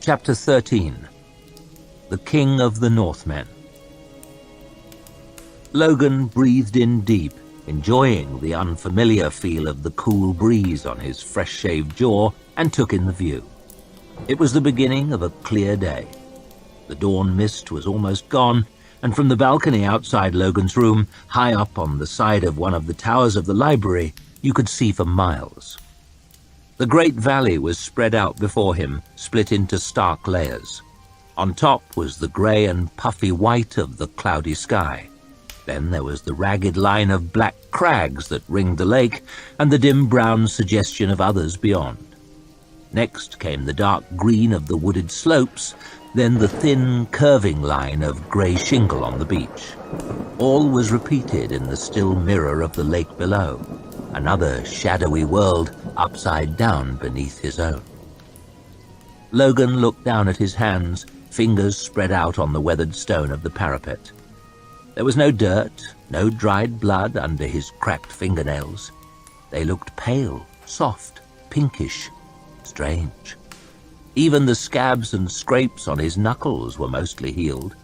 Chapter 13. The King of the Northmen. Logan breathed in deep, enjoying the unfamiliar feel of the cool breeze on his fresh-shaved jaw, and took in the view. It was the beginning of a clear day. The dawn mist was almost gone, and from the balcony outside Logan's room, high up on the side of one of the towers of the library, you could see for miles. The great valley was spread out before him, split into stark layers. On top was the grey and puffy white of the cloudy sky. Then there was the ragged line of black crags that ringed the lake, and the dim brown suggestion of others beyond. Next came the dark green of the wooded slopes, then the thin, curving line of grey shingle on the beach. All was repeated in the still mirror of the lake below, another shadowy world upside down beneath his own. Logan looked down at his hands, fingers spread out on the weathered stone of the parapet. There was no dirt, no dried blood under his cracked fingernails. They looked pale, soft, pinkish, strange. Even the scabs and scrapes on his knuckles were mostly healed.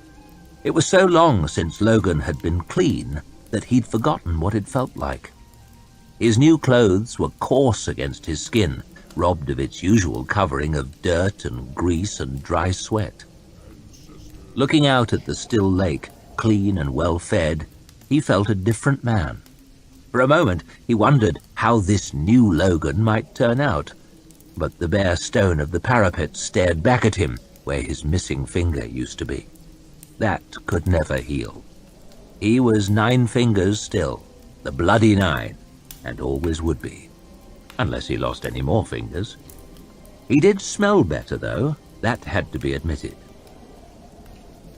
It was so long since Logan had been clean that he'd forgotten what it felt like. His new clothes were coarse against his skin, robbed of its usual covering of dirt and grease and dry sweat. Looking out at the still lake, clean and well-fed, he felt a different man. For a moment he wondered how this new Logan might turn out, but the bare stone of the parapet stared back at him where his missing finger used to be. That could never heal. He was 9 fingers still, the bloody 9, and always would be, unless he lost any more fingers. He did smell better, though, that had to be admitted.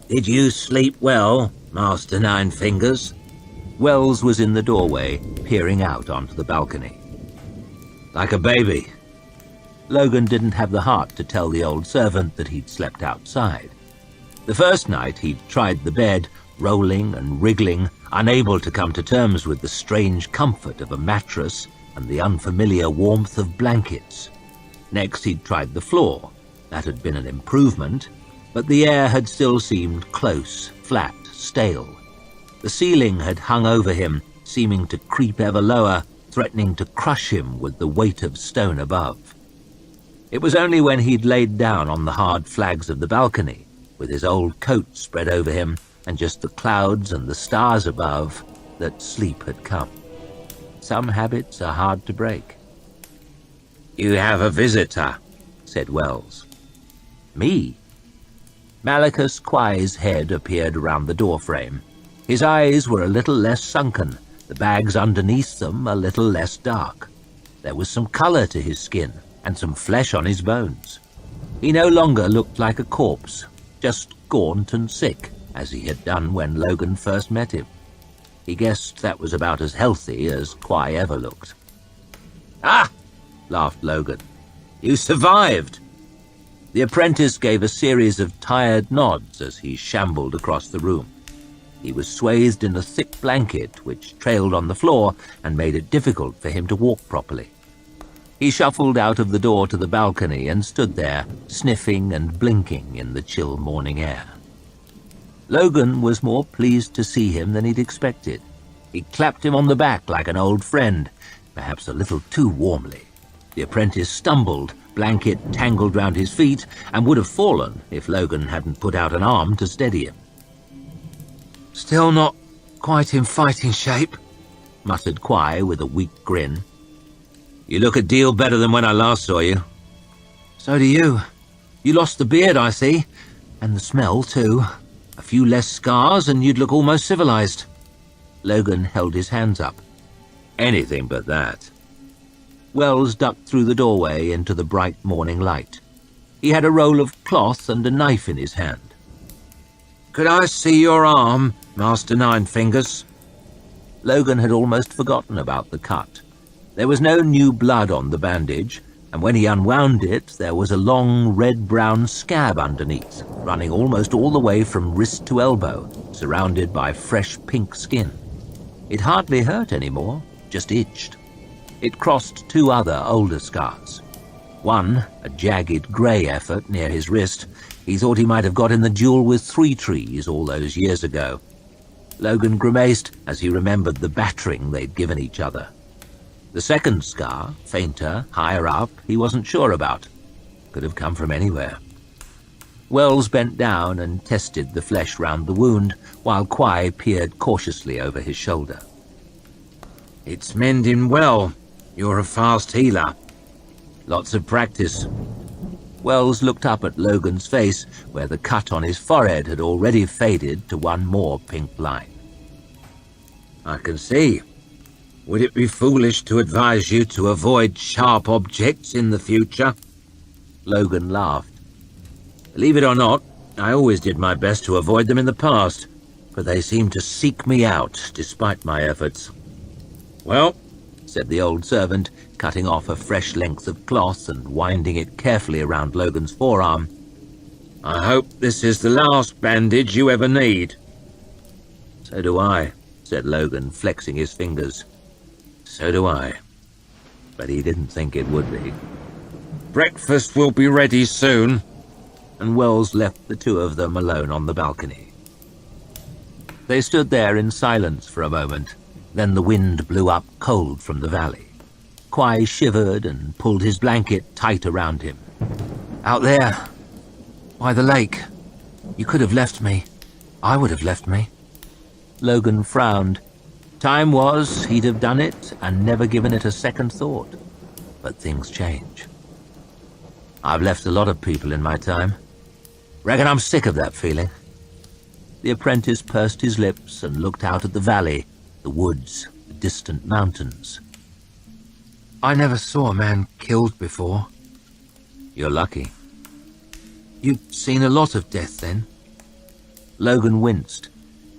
"Did you sleep well, Master 9 Fingers?" Wells was in the doorway, peering out onto the balcony. "Like a baby." Logan didn't have the heart to tell the old servant that he'd slept outside. The first night he'd tried the bed, rolling and wriggling, unable to come to terms with the strange comfort of a mattress and the unfamiliar warmth of blankets. Next he'd tried the floor. That had been an improvement, but the air had still seemed close, flat, stale. The ceiling had hung over him, seeming to creep ever lower, threatening to crush him with the weight of stone above. It was only when he'd laid down on the hard flags of the balcony, with his old coat spread over him and just the clouds and the stars above, that sleep had come. Some habits are hard to break. "You have a visitor," said Wells. "Me?" Malachus Quai's head appeared around the doorframe. His eyes were a little less sunken, the bags underneath them a little less dark. There was some color to his skin, and some flesh on his bones. He no longer looked like a corpse, just gaunt and sick, as he had done when Logan first met him. He guessed that was about as healthy as Quai ever looked. "Ah!" laughed Logan. "You survived!" The apprentice gave a series of tired nods as he shambled across the room. He was swathed in a thick blanket which trailed on the floor and made it difficult for him to walk properly. He shuffled out of the door to the balcony and stood there, sniffing and blinking in the chill morning air. Logan was more pleased to see him than he'd expected. He clapped him on the back like an old friend, perhaps a little too warmly. The apprentice stumbled, blanket tangled round his feet, and would have fallen if Logan hadn't put out an arm to steady him. "Still not quite in fighting shape," muttered Quai with a weak grin. "You look a deal better than when I last saw you." "So do you. You lost the beard, I see, and the smell, too. A few less scars and you'd look almost civilized." Logan held his hands up. "Anything but that." Wells ducked through the doorway into the bright morning light. He had a roll of cloth and a knife in his hand. "Could I see your arm, Master 9 Fingers?" Logan had almost forgotten about the cut. There was no new blood on the bandage, and when he unwound it, there was a long red-brown scab underneath, running almost all the way from wrist to elbow, surrounded by fresh pink skin. It hardly hurt anymore, just itched. It crossed 2 other older scars. One, a jagged grey effort near his wrist, he thought he might have got in the duel with 3 trees all those years ago. Logan grimaced as he remembered the battering they'd given each other. The second scar, fainter, higher up, he wasn't sure about. Could have come from anywhere. Wells bent down and tested the flesh round the wound, while Quai peered cautiously over his shoulder. "It's mending well. You're a fast healer." "Lots of practice." Wells looked up at Logan's face, where the cut on his forehead had already faded to one more pink line. "I can see. Would it be foolish to advise you to avoid sharp objects in the future?" Logan laughed. "Believe it or not, I always did my best to avoid them in the past, but they seem to seek me out despite my efforts." "Well," said the old servant, cutting off a fresh length of cloth and winding it carefully around Logan's forearm, "I hope this is the last bandage you ever need." "So do I," said Logan, flexing his fingers. "So do I." But he didn't think it would be. "Breakfast will be ready soon." And Wells left the two of them alone on the balcony. They stood there in silence for a moment. Then the wind blew up cold from the valley. Quai shivered and pulled his blanket tight around him. "Out there, by the lake. You could have left me. I would have left me." Logan frowned. Time was he'd have done it and never given it a second thought. But things change. "I've left a lot of people in my time. Reckon I'm sick of that feeling." The apprentice pursed his lips and looked out at the valley, the woods, the distant mountains. "I never saw a man killed before." "You're lucky." "You've seen a lot of death, then?" Logan winced.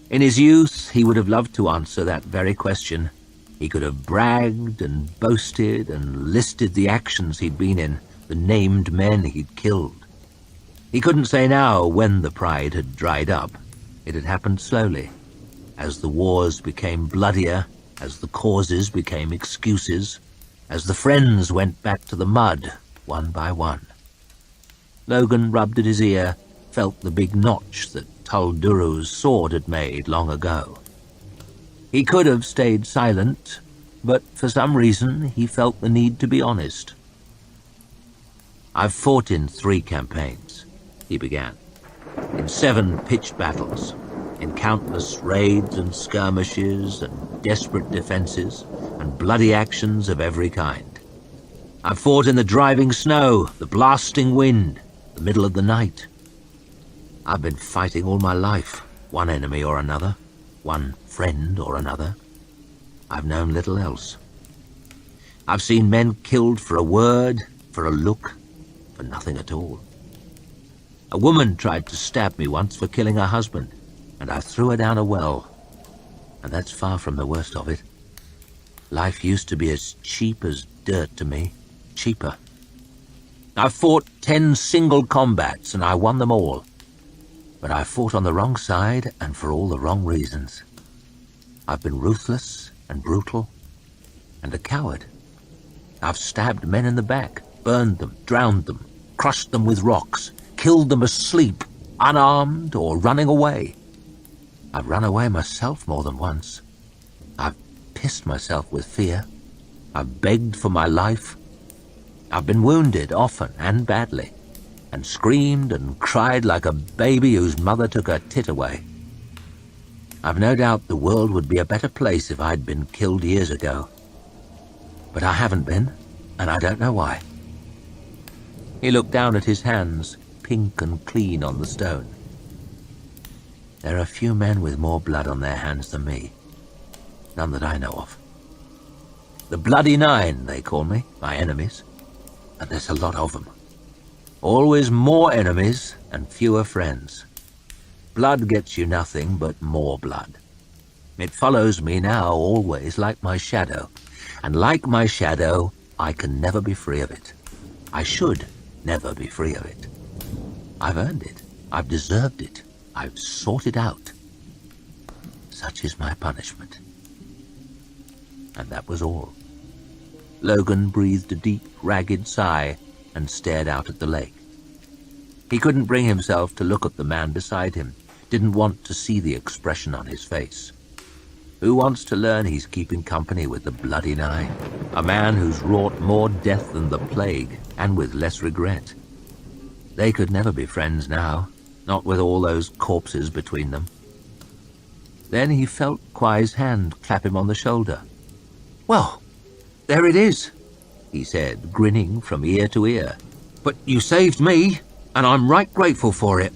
In his youth, he would have loved to answer that very question. He could have bragged and boasted and listed the actions he'd been in, the named men he'd killed. He couldn't say now when the pride had dried up. It had happened slowly, as the wars became bloodier, as the causes became excuses, as the friends went back to the mud, one by one. Logan rubbed at his ear, felt the big notch that Tulduru's sword had made long ago. He could have stayed silent, but for some reason he felt the need to be honest. "I've fought in 3 campaigns," he began, "in 7 pitched battles, in countless raids and skirmishes and desperate defenses and bloody actions of every kind. I've fought in the driving snow, the blasting wind, the middle of the night. I've been fighting all my life, one enemy or another, one friend or another. I've known little else. I've seen men killed for a word, for a look, for nothing at all. A woman tried to stab me once for killing her husband, and I threw her down a well. And that's far from the worst of it. Life used to be as cheap as dirt to me, cheaper. I've fought 10 single combats, and I won them all. But I fought on the wrong side and for all the wrong reasons. I've been ruthless and brutal and a coward. I've stabbed men in the back, burned them, drowned them, crushed them with rocks, killed them asleep, unarmed or running away. I've run away myself more than once. I've pissed myself with fear. I've begged for my life. I've been wounded often and badly, and screamed and cried like a baby whose mother took her tit away. I've no doubt the world would be a better place if I'd been killed years ago. But I haven't been, and I don't know why." He looked down at his hands, pink and clean on the stone. "There are few men with more blood on their hands than me. None that I know of. The Bloody Nine, they call me, my enemies. And there's a lot of them. Always more enemies and fewer friends. Blood gets you nothing but more blood. It follows me now always like my shadow. And like my shadow, I can never be free of it. I should never be free of it. I've earned it. I've deserved it. I've sought it out. Such is my punishment." And that was all. Logan breathed a deep, ragged sigh and stared out at the lake. He couldn't bring himself to look at the man beside him, didn't want to see the expression on his face. Who wants to learn he's keeping company with the bloody nine, a man who's wrought more death than the plague, and with less regret? They could never be friends now, not with all those corpses between them. Then he felt Kwai's hand clap him on the shoulder. Well, there it is, he said, grinning from ear to ear. But you saved me, and I'm right grateful for it.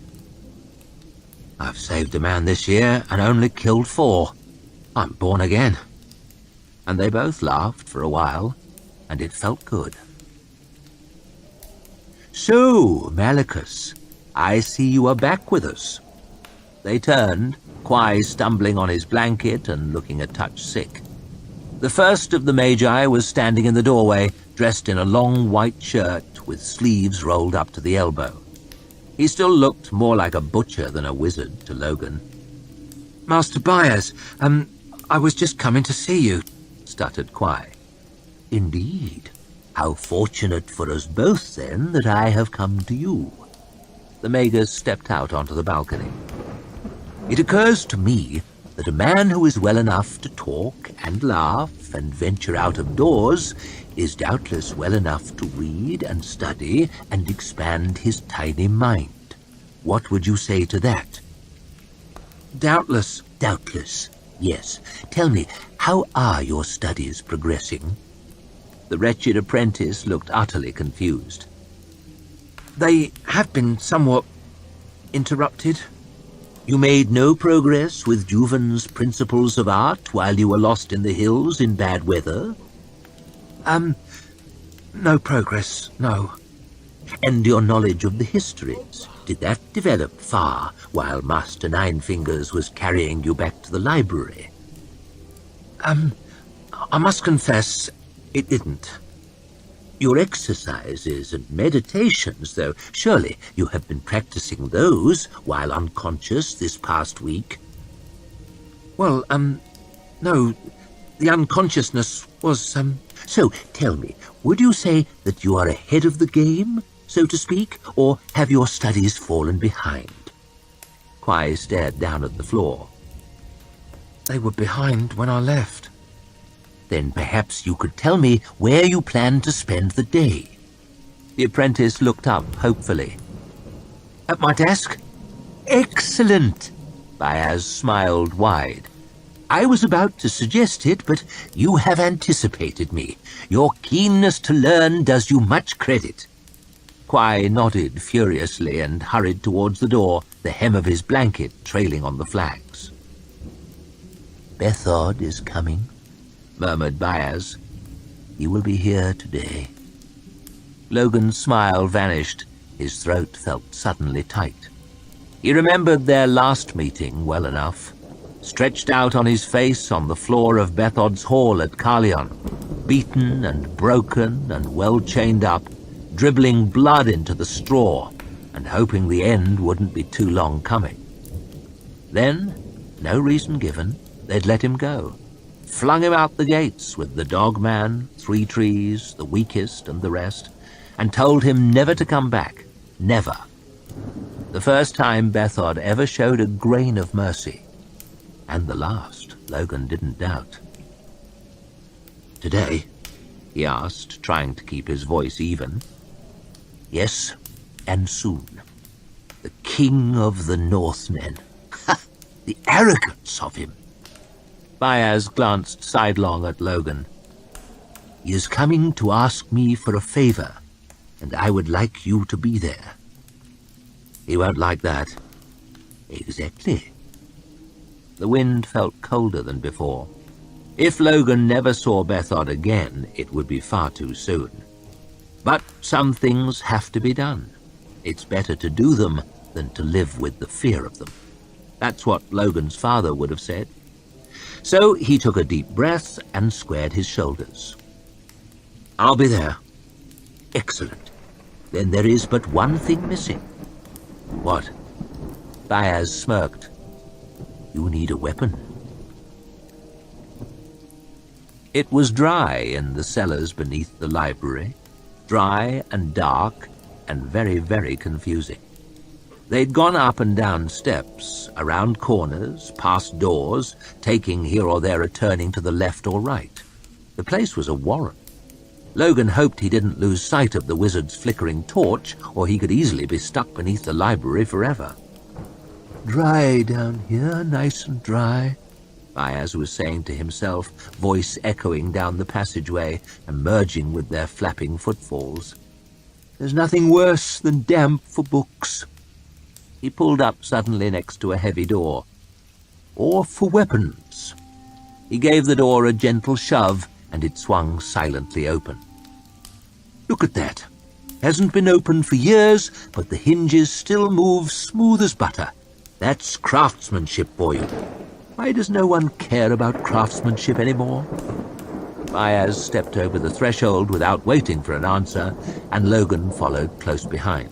I've saved a man this year and only killed 4. I'm born again. And they both laughed for a while, and it felt good. So, Malicus, I see you are back with us. They turned, Kwai stumbling on his blanket and looking a touch sick. The first of the Magi was standing in the doorway, dressed in a long white shirt with sleeves rolled up to the elbow. He still looked more like a butcher than a wizard to Logan. Master Byers, I was just coming to see you, stuttered Kwai. Indeed. How fortunate for us both, then, that I have come to you. The Magus stepped out onto the balcony. It occurs to me that a man who is well enough to talk and laugh and venture out of doors is doubtless well enough to read and study and expand his tiny mind. What would you say to that? Doubtless. Doubtless, yes. Tell me, how are your studies progressing? The wretched apprentice looked utterly confused. They have been somewhat interrupted. You made no progress with Juven's principles of art while you were lost in the hills in bad weather? No progress, no. And your knowledge of the histories, did that develop far while Master Ninefingers was carrying you back to the library? I must confess, it didn't. Your exercises and meditations, though, surely you have been practicing those while unconscious this past week? Well, no, the unconsciousness was, So, tell me, would you say that you are ahead of the game, so to speak, or have your studies fallen behind? Kwai stared down at the floor. They were behind when I left. Then perhaps you could tell me where you plan to spend the day. The apprentice looked up hopefully. At my desk? Excellent! Byers smiled wide. I was about to suggest it, but you have anticipated me. Your keenness to learn does you much credit. Kwai nodded furiously and hurried towards the door, the hem of his blanket trailing on the flags. Bethod is coming, murmured Byers. He will be here today. Logan's smile vanished. His throat felt suddenly tight. He remembered their last meeting well enough. Stretched out on his face on the floor of Bethod's hall at Carleon, beaten and broken and well chained up, dribbling blood into the straw and hoping the end wouldn't be too long coming. Then, no reason given, they'd let him go. Flung him out the gates with the dog man, 3 trees, the weakest and the rest, and told him never to come back. Never. The first time Bethod ever showed a grain of mercy. And the last, Logan didn't doubt. Today, he asked, trying to keep his voice even. Yes, and soon. The king of the Northmen. Ha! The arrogance of him. Byers glanced sidelong at Logan. He is coming to ask me for a favor, and I would like you to be there. He won't like that. Exactly. The wind felt colder than before. If Logan never saw Bethod again, it would be far too soon. But some things have to be done. It's better to do them than to live with the fear of them. That's what Logan's father would have said. So he took a deep breath and squared his shoulders. I'll be there. Excellent. Then there is but one thing missing. What? Byers smirked. You need a weapon. It was dry in the cellars beneath the library. dry and dark and very, very confusing. They'd gone up and down steps, around corners, past doors, taking here or there a turning to the left or right. The place was a warren. Logan hoped he didn't lose sight of the wizard's flickering torch, or he could easily be stuck beneath the library forever. "Dry down here, nice and dry," Bayaz was saying to himself, voice echoing down the passageway and merging with their flapping footfalls. "There's nothing worse than damp for books." He pulled up suddenly next to a heavy door. "Or for weapons." He gave the door a gentle shove, and it swung silently open. "Look at that. Hasn't been opened for years, but the hinges still move smooth as butter. That's craftsmanship for you. Why does no one care about craftsmanship anymore?" Bayaz stepped over the threshold without waiting for an answer, and Logan followed close behind.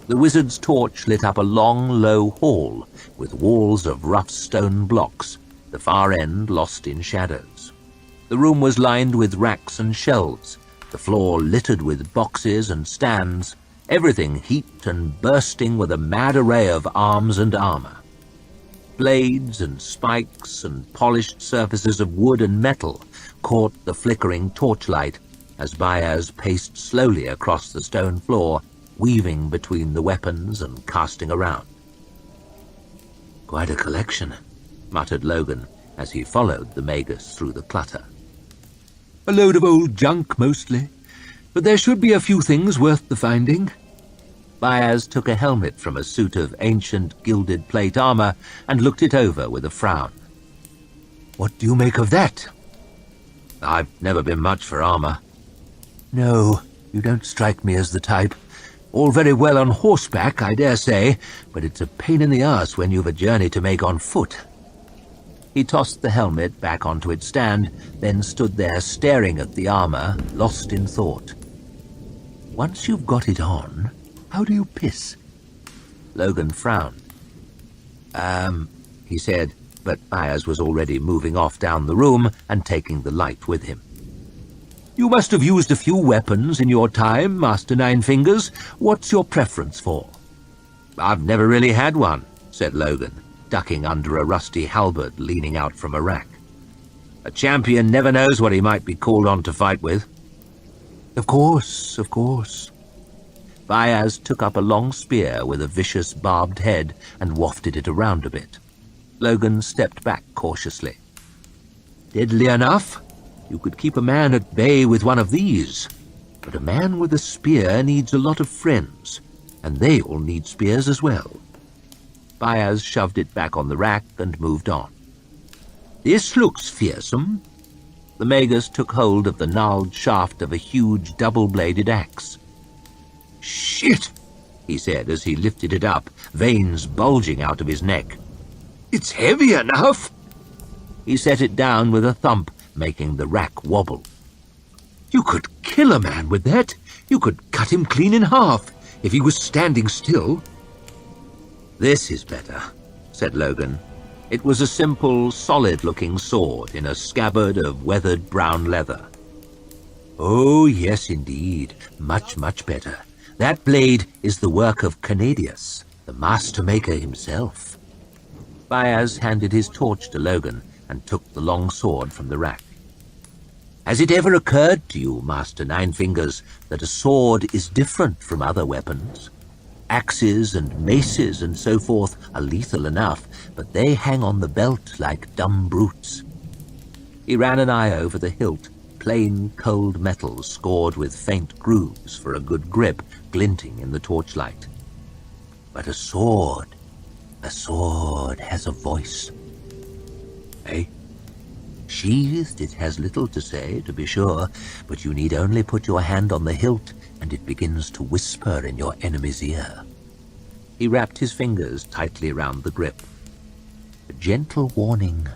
The wizard's torch lit up a long, low hall with walls of rough stone blocks, the far end lost in shadows. The room was lined with racks and shelves, the floor littered with boxes and stands, everything heaped and bursting with a mad array of arms and armor. Blades and spikes and polished surfaces of wood and metal caught the flickering torchlight as Bayaz paced slowly across the stone floor, weaving between the weapons and casting around. "Quite a collection," muttered Logan as he followed the magus through the clutter. "A load of old junk, mostly, but there should be a few things worth the finding." Bayaz took a helmet from a suit of ancient gilded plate armor and looked it over with a frown. "What do you make of that?" "I've never been much for armor." "No, you don't strike me as the type. All very well on horseback, I dare say, but it's a pain in the arse when you've a journey to make on foot." He tossed the helmet back onto its stand, then stood there staring at the armor, lost in thought. "Once you've got it on, how do you piss?" Logan frowned. He said, but Bayaz was already moving off down the room and taking the light with him. "You must have used a few weapons in your time, Master Ninefingers. What's your preference for?" "I've never really had one," said Logan, ducking under a rusty halberd leaning out from a rack. "A champion never knows what he might be called on to fight with." Of course. Bayaz took up a long spear with a vicious barbed head and wafted it around a bit. Logan stepped back cautiously. "Deadly enough. You could keep a man at bay with one of these. But a man with a spear needs a lot of friends, and they all need spears as well." Bayaz shoved it back on the rack and moved on. "This looks fearsome." The magus took hold of the gnarled shaft of a huge double-bladed axe. "Shit!" he said as he lifted it up, veins bulging out of his neck. "It's heavy enough." He set it down with a thump, making the rack wobble. "You could kill a man with that. You could cut him clean in half if he was standing still." "This is better," said Logan. It was a simple, solid-looking sword in a scabbard of weathered brown leather. "Oh, yes, indeed. Much, much better. That blade is the work of Canadius, the master-maker himself." Bayaz handed his torch to Logan and took the long sword from the rack. "Has it ever occurred to you, Master Ninefingers, that a sword is different from other weapons? Axes and maces and so forth are lethal enough, but they hang on the belt like dumb brutes." He ran an eye over the hilt, plain cold metal scored with faint grooves for a good grip, glinting in the torchlight. "But a sword has a voice." "Eh? Sheathed, it has little to say, to be sure, but you need only put your hand on the hilt and it begins to whisper in your enemy's ear." He wrapped his fingers tightly round the grip. "A gentle warning,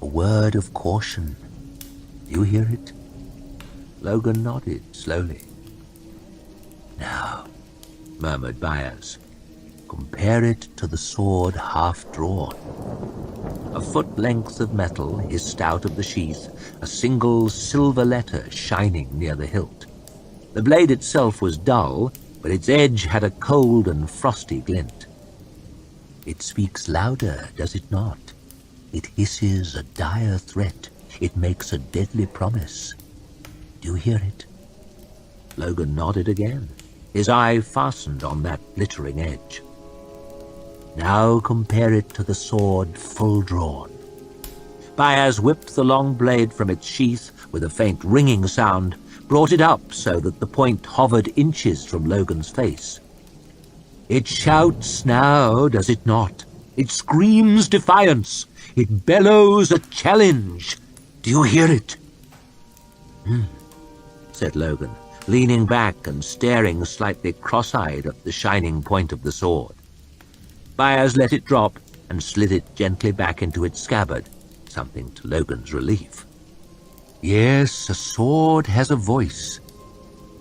a word of caution. Do you hear it?" Logan nodded slowly. "Now," murmured Bayaz, "compare it to the sword half drawn." A foot length of metal hissed out of the sheath, a single silver letter shining near the hilt. The blade itself was dull, but its edge had a cold and frosty glint. It speaks louder, does it not? It hisses a dire threat. It makes a deadly promise. Do you hear it? Logan nodded again, his eye fastened on that glittering edge. Now compare it to the sword full drawn. Baez whipped the long blade from its sheath with a faint ringing sound, brought it up so that the point hovered inches from Logan's face. It shouts now, does it not? It screams defiance. It bellows a challenge. Do you hear it? Said Logan, leaning back and staring slightly cross-eyed at the shining point of the sword. Baez let it drop and slid it gently back into its scabbard, something to Logan's relief. Yes, a sword has a voice.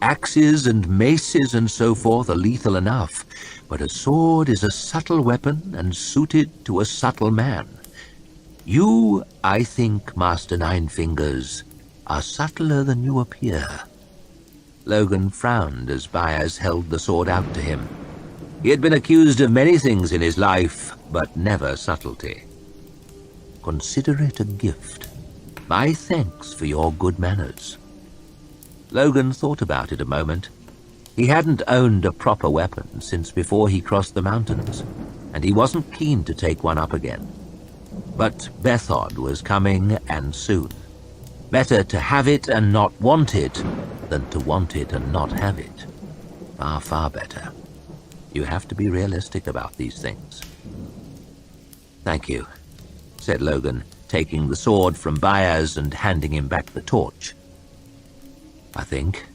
Axes and maces and so forth are lethal enough, but a sword is a subtle weapon and suited to a subtle man. You, I think, Master Ninefingers, are subtler than you appear. Logan frowned as Baez held the sword out to him. He had been accused of many things in his life, but never subtlety. Consider it a gift. My thanks for your good manners. Logan thought about it a moment. He hadn't owned a proper weapon since before he crossed the mountains, and he wasn't keen to take one up again. But Bethod was coming, and soon. Better to have it and not want it than to want it and not have it. Far, far better. You have to be realistic about these things. Thank you, said Logan, taking the sword from Baez and handing him back the torch. I think.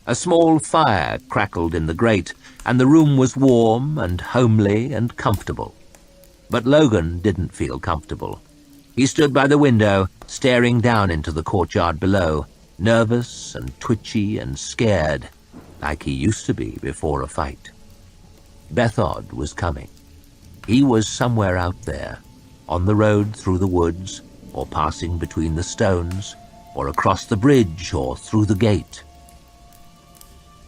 A small fire crackled in the grate, and the room was warm and homely and comfortable. But Logan didn't feel comfortable. He stood by the window, staring down into the courtyard below, nervous and twitchy and scared, like he used to be before a fight. Bethod was coming. He was somewhere out there, on the road through the woods, or passing between the stones, or across the bridge, or through the gate.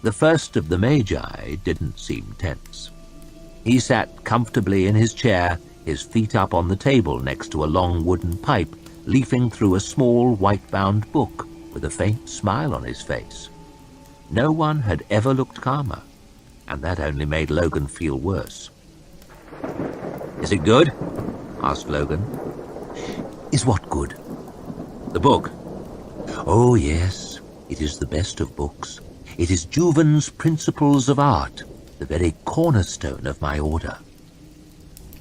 The first of the Magi didn't seem tense. He sat comfortably in his chair, his feet up on the table next to a long wooden pipe, leafing through a small white-bound book with a faint smile on his face. No one had ever looked calmer, and that only made Logan feel worse. Is it good? Asked Logan. Is what good? The book. Oh, yes, it is the best of books. It is Juven's Principles of Art, the very cornerstone of my order.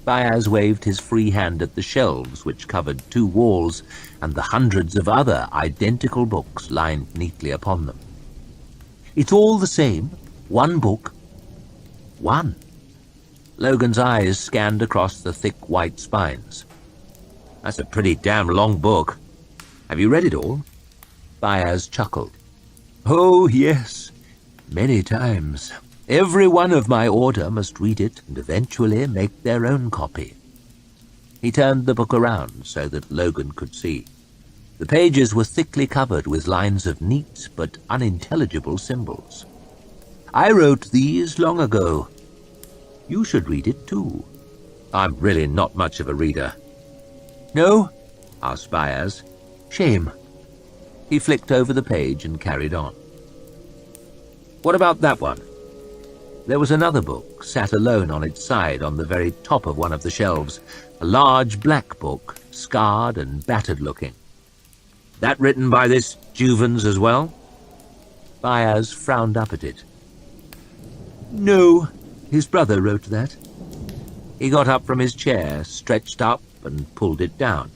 Baez waved his free hand at the shelves which covered 2 walls and the hundreds of other identical books lined neatly upon them. It's all the same. One book. One. Logan's eyes scanned across the thick white spines. That's a pretty damn long book. Have you read it all? Baez chuckled. Oh, yes. Many times. Every one of my order must read it and eventually make their own copy. He turned the book around so that Logan could see. The pages were thickly covered with lines of neat but unintelligible symbols. I wrote these long ago. You should read it too. I'm really not much of a reader. No? Asked Baez. Shame. He flicked over the page and carried on. What about that one? There was another book, sat alone on its side on the very top of one of the shelves, a large black book, scarred and battered-looking. That written by this Juvens as well? Baez frowned up at it. No, his brother wrote that. He got up from his chair, stretched up, and pulled it down.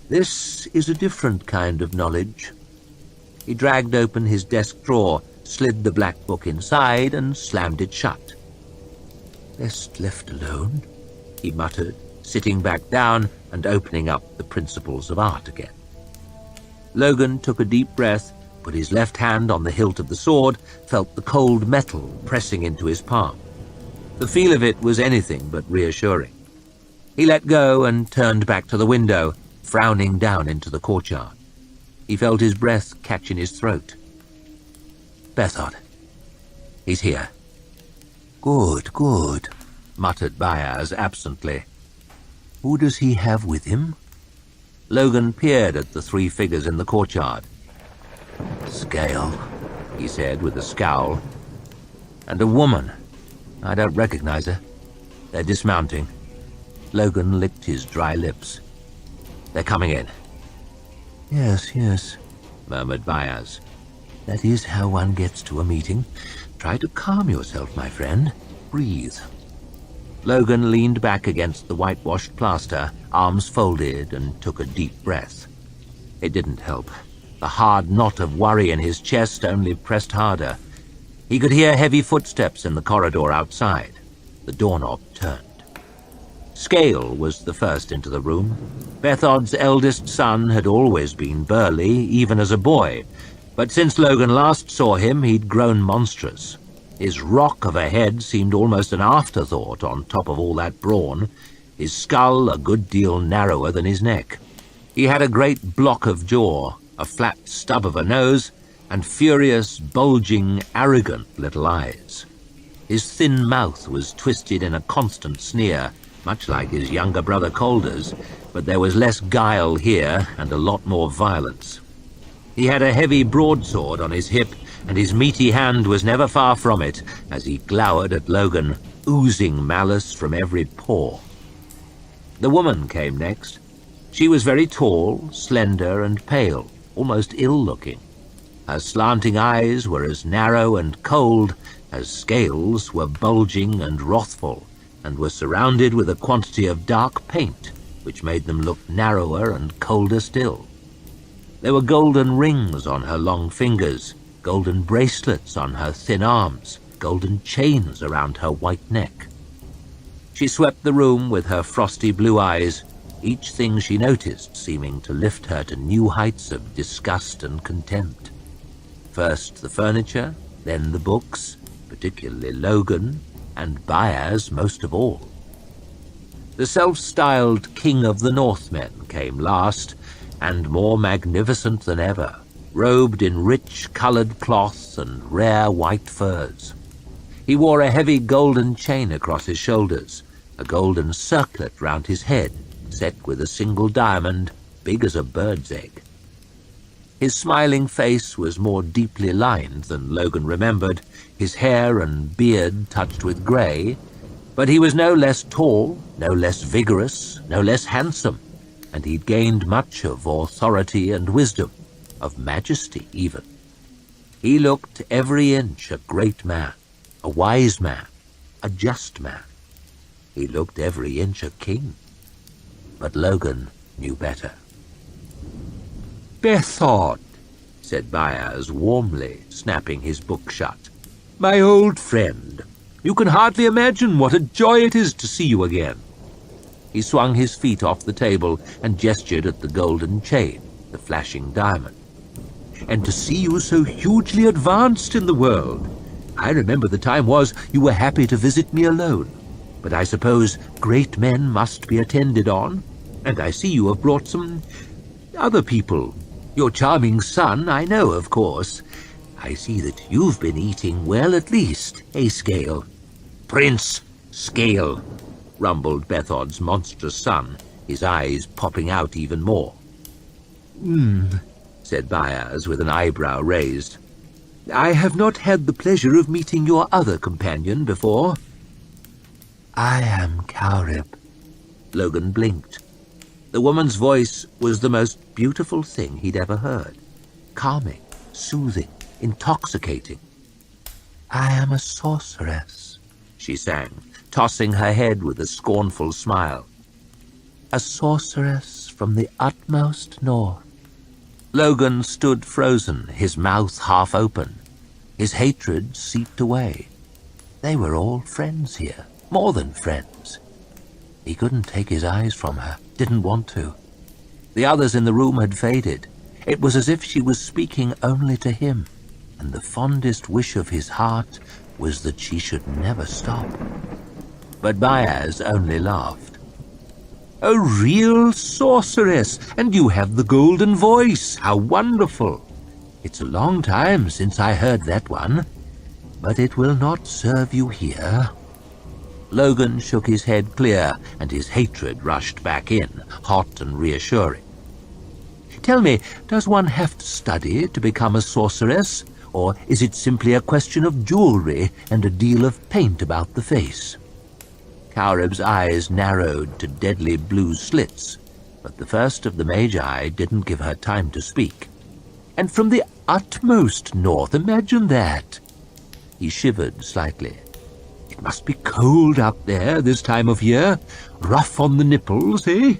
This is a different kind of knowledge. He dragged open his desk drawer, slid the black book inside, and slammed it shut. Best left alone, he muttered, sitting back down and opening up the Principles of Art again. Logan took a deep breath, put his left hand on the hilt of the sword, felt the cold metal pressing into his palm. The feel of it was anything but reassuring. He let go and turned back to the window, frowning down into the courtyard. He felt his breath catch in his throat. "Bethod. He's here." "Good, good," muttered Byers absently. "Who does he have with him?" Logan peered at the three figures in the courtyard. "Scale," he said with a scowl. "And a woman. I don't recognize her. They're dismounting." Logan licked his dry lips. "They're coming in." "Yes, yes," murmured Byers. "That is how one gets to a meeting. Try to calm yourself, my friend. Breathe." Logan leaned back against the whitewashed plaster, arms folded, and took a deep breath. It didn't help. The hard knot of worry in his chest only pressed harder. He could hear heavy footsteps in the corridor outside. The doorknob turned. Scale was the first into the room. Bethod's eldest son had always been burly, even as a boy, but since Logan last saw him, he'd grown monstrous. His rock of a head seemed almost an afterthought on top of all that brawn, his skull a good deal narrower than his neck. He had a great block of jaw, a flat stub of a nose, and furious, bulging, arrogant little eyes. His thin mouth was twisted in a constant sneer, much like his younger brother Calder's, but there was less guile here and a lot more violence. He had a heavy broadsword on his hip, and his meaty hand was never far from it as he glowered at Logan, oozing malice from every pore. The woman came next. She was very tall, slender, and pale, almost ill-looking. Her slanting eyes were as narrow and cold as Scales were bulging and wrathful, and were surrounded with a quantity of dark paint, which made them look narrower and colder still. There were golden rings on her long fingers, golden bracelets on her thin arms, golden chains around her white neck. She swept the room with her frosty blue eyes, each thing she noticed seeming to lift her to new heights of disgust and contempt. First the furniture, then the books, particularly Logan, and Byers most of all. The self-styled King of the Northmen came last, and more magnificent than ever, robed in rich coloured cloth and rare white furs. He wore a heavy golden chain across his shoulders, a golden circlet round his head, set with a single diamond, big as a bird's egg. His smiling face was more deeply lined than Logan remembered, his hair and beard touched with grey, but he was no less tall, no less vigorous, no less handsome, and he'd gained much of authority and wisdom, of majesty even. He looked every inch a great man, a wise man, a just man. He looked every inch a king. But Logan knew better. "Bethod," said Byers warmly, snapping his book shut. "My old friend, you can hardly imagine what a joy it is to see you again." He swung his feet off the table and gestured at the golden chain, the flashing diamond. "And to see you so hugely advanced in the world. I remember the time was you were happy to visit me alone. But I suppose great men must be attended on, and I see you have brought some other people. Your charming son, I know, of course. I see that you've been eating well at least, eh, Scale?" "Prince Scale," rumbled Bethod's monstrous son, his eyes popping out even more. Said Byers with an eyebrow raised. "I have not had the pleasure of meeting your other companion before." "I am Cowrip." Logan blinked. The woman's voice was the most beautiful thing he'd ever heard. Calming, soothing, intoxicating. "I am a sorceress," she sang, tossing her head with a scornful smile. "A sorceress from the utmost north." Logan stood frozen, his mouth half open. His hatred seeped away. They were all friends here, more than friends. He couldn't take his eyes from her, didn't want to. The others in the room had faded. It was as if she was speaking only to him, and the fondest wish of his heart was that she should never stop. But Byers only laughed. A real sorceress, and you have the golden voice. How wonderful! It's a long time since I heard that one, but it will not serve you here." Logan shook his head clear, and his hatred rushed back in, hot and reassuring. "Tell me, does one have to study to become a sorceress, or is it simply a question of jewelry and a deal of paint about the face?" Cowreb's eyes narrowed to deadly blue slits, but the first of the Magi didn't give her time to speak. "And from the utmost north, imagine that!" He shivered slightly. "It must be cold out there this time of year, rough on the nipples, eh?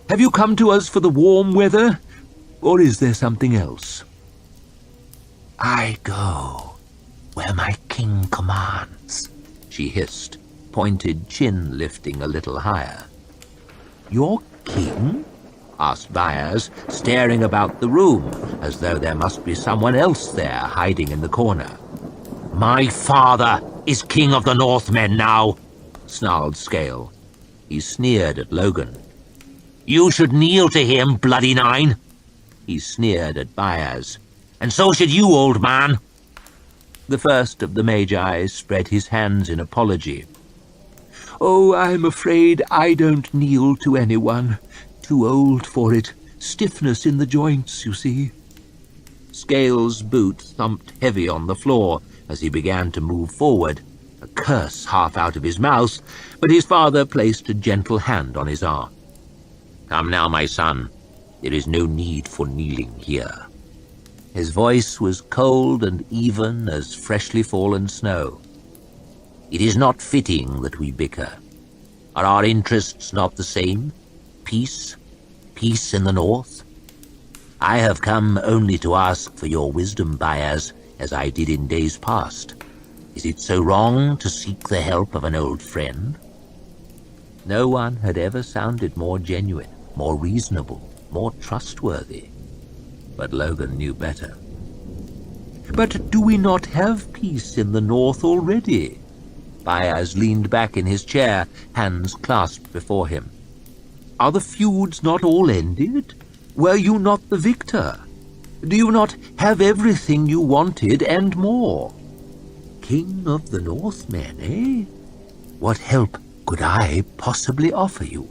Have you come to us for the warm weather, or is there something else?" "I go where my king commands," she hissed, pointed chin lifting a little higher. "Your king?" asked Byers, staring about the room as though there must be someone else there hiding in the corner. "My father is king of the Northmen now," snarled Scale. He sneered at Logan. "You should kneel to him, bloody nine." He sneered at Byers. "And so should you, old man." The first of the Magi spread his hands in apology. "Oh, I'm afraid I don't kneel to anyone. Too old for it. Stiffness in the joints, you see." Scale's boot thumped heavy on the floor as he began to move forward, a curse half out of his mouth, but his father placed a gentle hand on his arm. "Come now, my son. There is no need for kneeling here." His voice was cold and even as freshly fallen snow. "It is not fitting that we bicker. Are our interests not the same? Peace? Peace in the north? I have come only to ask for your wisdom, Byers, as I did in days past. Is it so wrong to seek the help of an old friend?" No one had ever sounded more genuine, more reasonable, more trustworthy. But Logan knew better. "But do we not have peace in the north already?" Byers leaned back in his chair, hands clasped before him. "Are the feuds not all ended? Were you not the victor? Do you not have everything you wanted and more? King of the Northmen, eh? What help could I possibly offer you?"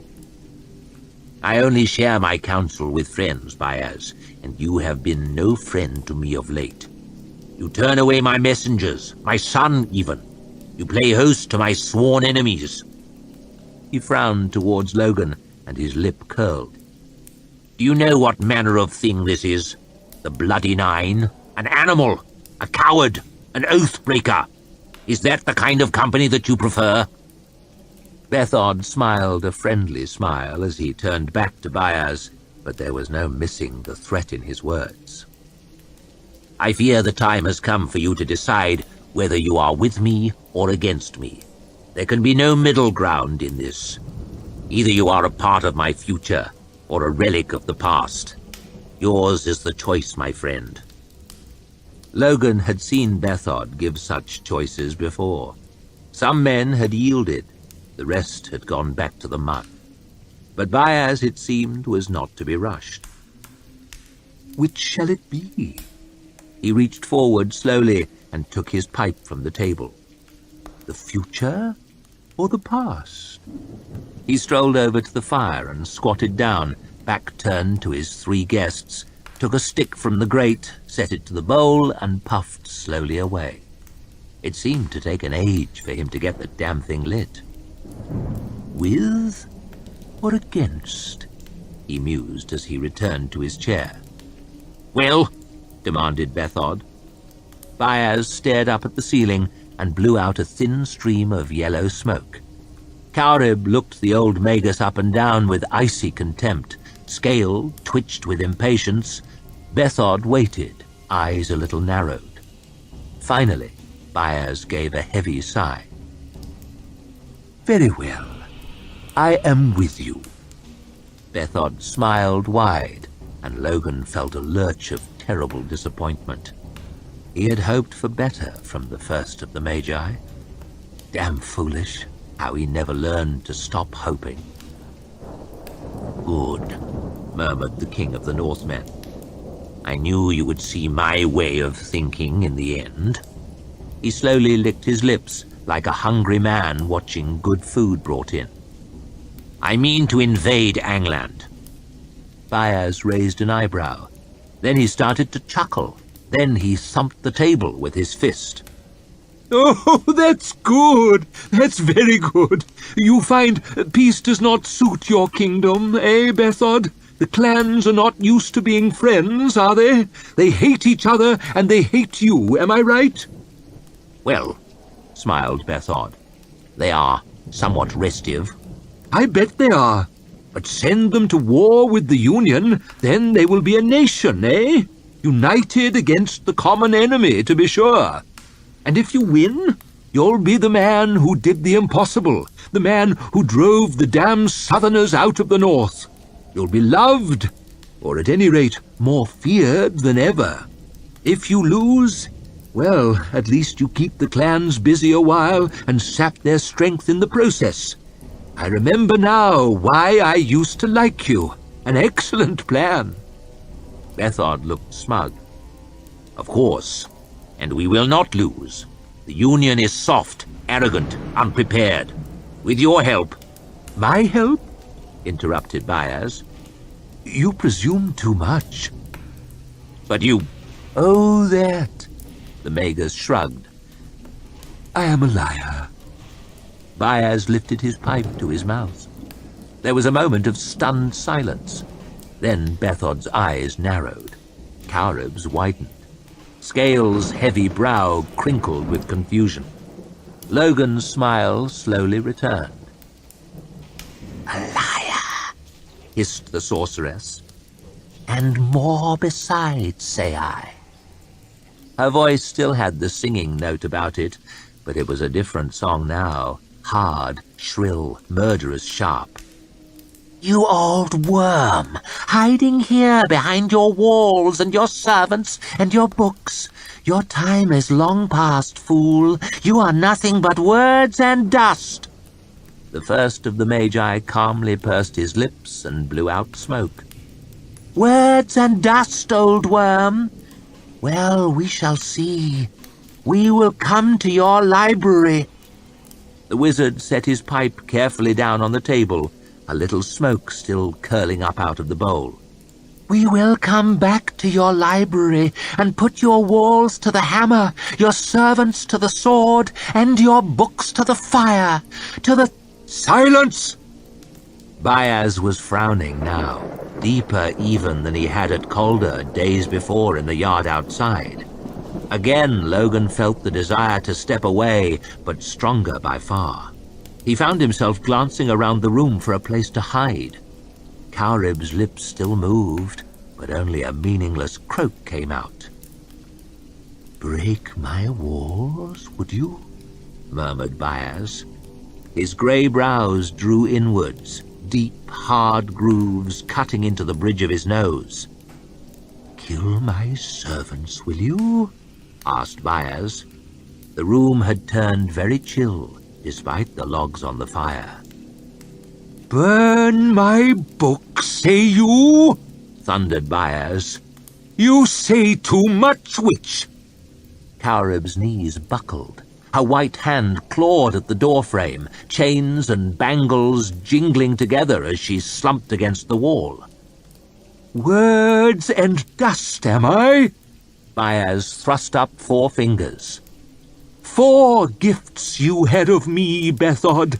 "I only share my counsel with friends, Byers, and you have been no friend to me of late. You turn away my messengers, my son even. You play host to my sworn enemies." He frowned towards Logan, and his lip curled. "Do you know what manner of thing this is? The Bloody Nine? An animal? A coward? An oath-breaker? Is that the kind of company that you prefer?" Bethod smiled a friendly smile as he turned back to Byers, but there was no missing the threat in his words. "I fear the time has come for you to decide whether you are with me or against me. There can be no middle ground in this. Either you are a part of my future or a relic of the past. Yours is the choice, my friend." Logan had seen Bethod give such choices before. Some men had yielded, the rest had gone back to the mud. But Byers, it seemed, was not to be rushed. "Which shall it be?" He reached forward slowly and took his pipe from the table. "The future or the past?" He strolled over to the fire and squatted down, back turned to his three guests, took a stick from the grate, set it to the bowl, and puffed slowly away. It seemed to take an age for him to get the damn thing lit. "With or against?" he mused as he returned to his chair. "Well?" demanded Bethod. Byers stared up at the ceiling and blew out a thin stream of yellow smoke. Cowrib looked the old magus up and down with icy contempt. Scale twitched with impatience. Bethod waited, eyes a little narrowed. Finally, Byers gave a heavy sigh. "Very well. I am with you." Bethod smiled wide, and Logan felt a lurch of terrible disappointment. He had hoped for better from the first of the Magi. Damn foolish, how he never learned to stop hoping. good," murmured the king of the Northmen. "I knew you would see my way of thinking in the end." He slowly licked his lips, like a hungry man watching good food brought in. "I mean to invade Angland." Byaz raised an eyebrow. Then he started to chuckle. Then he thumped the table with his fist. "Oh, that's good. That's very good. You find peace does not suit your kingdom, eh, Bethod? The clans are not used to being friends, are they? They hate each other, and they hate you, am I right?" "Well," smiled Bethod, "they are somewhat restive." "I bet they are. But send them to war with the Union, then they will be a nation, eh? United against the common enemy, to be sure. And if you win, you'll be the man who did the impossible, the man who drove the damned Southerners out of the North. You'll be loved, or at any rate more feared than ever. If you lose, well, at least you keep the clans busy a while and sap their strength in the process. I remember now why I used to like you. An excellent plan." Bethod looked smug. "Of course, and we will not lose. The Union is soft, arrogant, unprepared. With your help—" "My help?" interrupted Byaz. "You presume too much." "But you—" "Oh, that." The Magus shrugged. "I am a liar." Byaz lifted his pipe to his mouth. There was a moment of stunned silence. Then Bethod's eyes narrowed. Kaurib's widened. Scale's heavy brow crinkled with confusion. Logan's smile slowly returned. "A liar," hissed the sorceress. "and more besides, say I." Her voice still had the singing note about it, but it was a different song now. Hard, shrill, murderous sharp. "You old worm, hiding here behind your walls and your servants and your books. Your time is long past, fool. You are nothing but words and dust." The first of the Magi calmly pursed his lips and blew out smoke. "Words and dust, old worm. Well, we shall see. We will come to your library." The wizard set his pipe carefully down on the table, a little smoke still curling up out of the bowl. "We will come back to your library and put your walls to the hammer, your servants to the sword, and your books to the fire, to the—" "Silence!" Byaz was frowning now, deeper even than he had at Calder days before in the yard outside. Again Logan felt the desire to step away, but stronger by far. He found himself glancing around the room for a place to hide. Kaurib's lips still moved, but only a meaningless croak came out. "Break my walls, would you?" murmured Byaz. His grey brows drew inwards, deep, hard grooves cutting into the bridge of his nose. "Kill my servants, will you?" asked Byaz. The room had turned very chill, despite the logs on the fire. "Burn my books, say you?" thundered Byaz. "You say too much, witch!" Kaurib's knees buckled. Her white hand clawed at the doorframe, chains and bangles jingling together as she slumped against the wall. "Words and dust, am I?" Byaz thrust up 4 fingers. "4 gifts you had of me, Bethod.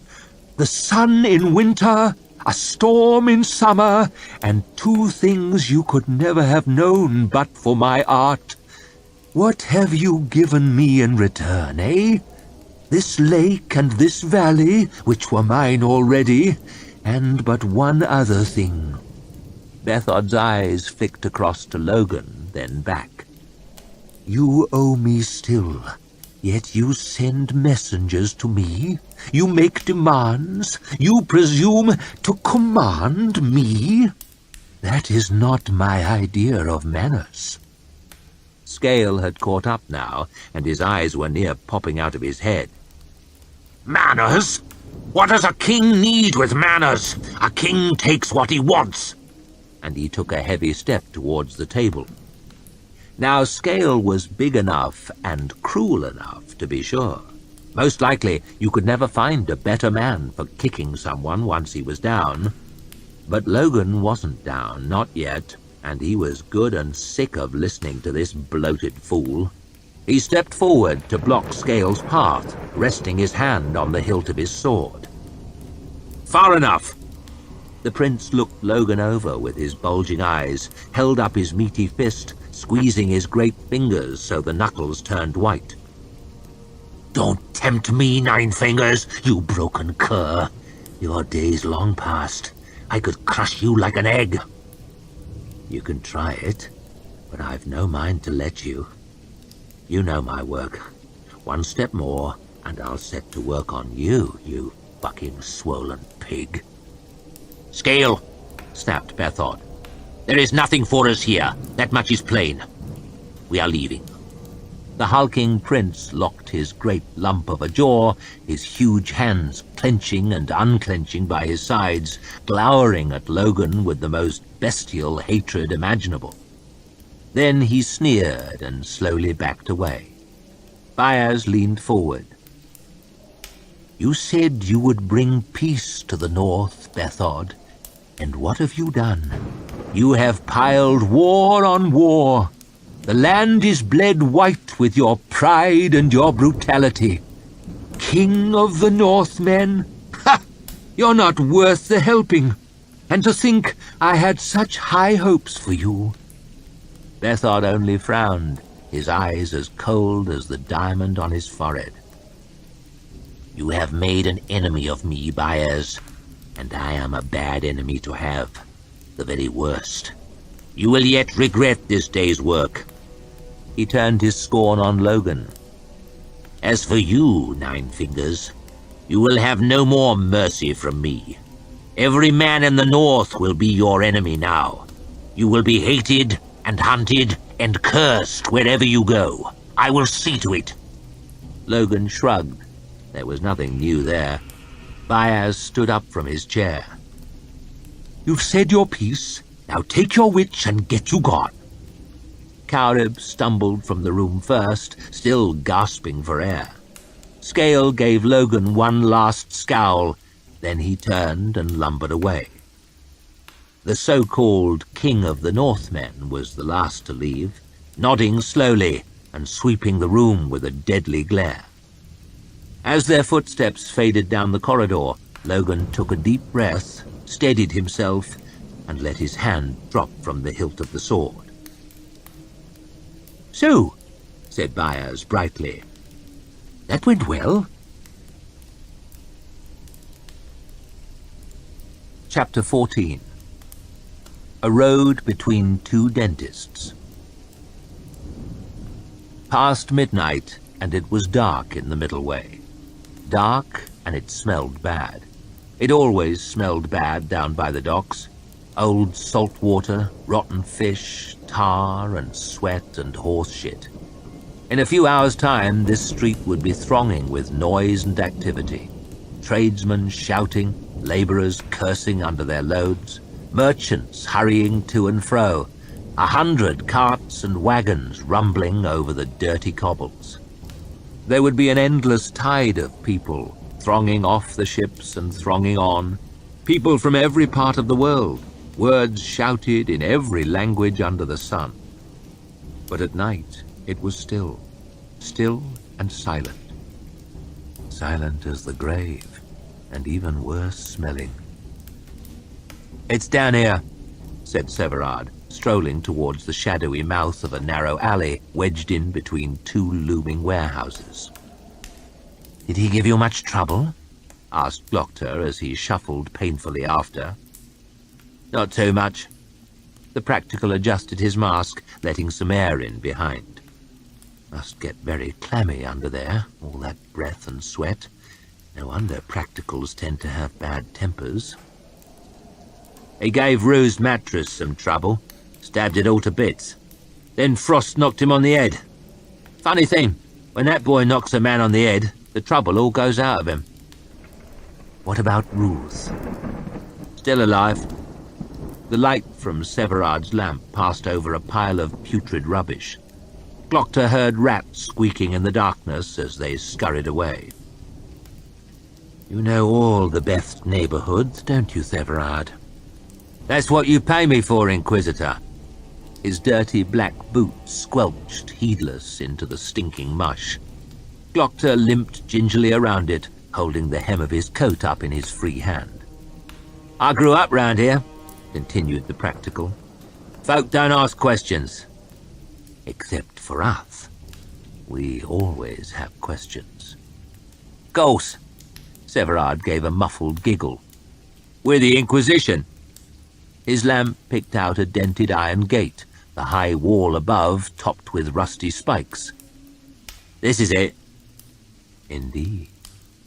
The sun in winter, a storm in summer, and 2 things you could never have known but for my art. What have you given me in return, eh? This lake and this valley, which were mine already, and but one other thing." Bethod's eyes flicked across to Logan, then back. "You owe me still, yet you send messengers to me. You make demands. You presume to command me. That is not my idea of manners." Scale had caught up now, and his eyes were near popping out of his head. "Manners? What does a king need with manners? A king takes what he wants. And he took a heavy step towards the table. Now Scale was big enough and cruel enough, to be sure. Most likely you could never find a better man for kicking someone once he was down. But Logan wasn't down, not yet, and he was good and sick of listening to this bloated fool. He stepped forward to block Scale's path, resting his hand on the hilt of his sword. Far enough. The prince looked Logan over with his bulging eyes, held up his meaty fist, squeezing his great fingers so the knuckles turned white. Don't tempt me, Nine Fingers, you broken cur. Your day's long past. I could crush you like an egg. You can try it, but I've no mind to let you. You know my work. One step more, and I'll set to work on you, you fucking swollen pig. Scale, snapped Bethod. There is nothing for us here. That much is plain. We are leaving. The hulking prince locked his great lump of a jaw, his huge hands clenching and unclenching by his sides, glowering at Logan with the most bestial hatred imaginable. Then he sneered and slowly backed away. Byers leaned forward. You said you would bring peace to the north, Bethod, and what have you done? You have piled war on war. The land is bled white with your pride and your brutality. King of the Northmen? Ha! You're not worth the helping. And to think I had such high hopes for you. Bethod only frowned, his eyes as cold as the diamond on his forehead. You have made an enemy of me, Byers, and I am a bad enemy to have, the very worst. You will yet regret this day's work. He turned his scorn on Logan. As for you, Nine Fingers, you will have no more mercy from me. Every man in the north will be your enemy now. You will be hated and hunted and cursed wherever you go. I will see to it. Logan shrugged. There was nothing new there. Byers stood up from his chair. You've said your piece. Now take your witch and get you gone. Cowrib stumbled from the room first, still gasping for air. Scale gave Logan one last scowl, then he turned and lumbered away. The so-called King of the Northmen was the last to leave, nodding slowly and sweeping the room with a deadly glare. As their footsteps faded down the corridor, Logan took a deep breath, steadied himself, and let his hand drop from the hilt of the sword. So, said Byers brightly, that went well. Chapter 14. A road between two dentists. Past midnight, and it was dark in the middle way. Dark, and it smelled bad. It always smelled bad down by the docks. Old salt water, rotten fish, tar and sweat and horse shit. In a few hours' time, this street would be thronging with noise and activity. Tradesmen shouting, labourers cursing under their loads, merchants hurrying to and fro, 100 carts and wagons rumbling over the dirty cobbles. There would be an endless tide of people, thronging off the ships and thronging on, people from every part of the world, words shouted in every language under the sun. But at night it was still, still and silent. Silent as the grave, and even worse smelling. It's down here, said Severard, strolling towards the shadowy mouth of a narrow alley wedged in between two looming warehouses. Did he give you much trouble? Asked Glocter as he shuffled painfully after. Not too much. The practical adjusted his mask, letting some air in behind. Must get very clammy under there, all that breath and sweat. No wonder practicals tend to have bad tempers. He gave Rue's mattress some trouble, stabbed it all to bits. Then Frost knocked him on the head. Funny thing, when that boy knocks a man on the head, the trouble all goes out of him. What about Ruth? Still alive. The light from Severard's lamp passed over a pile of putrid rubbish. Glocta heard rats squeaking in the darkness as they scurried away. You know all the best neighborhoods, don't you, Severard? That's what you pay me for, Inquisitor. His dirty black boots squelched, heedless, into the stinking mush. Glocta limped gingerly around it, holding the hem of his coat up in his free hand. I grew up round here, continued the practical. Folk don't ask questions. Except for us. We always have questions. Course. Severard gave a muffled giggle. We're the Inquisition. His lamp picked out a dented iron gate, the high wall above topped with rusty spikes. This is it. Indeed,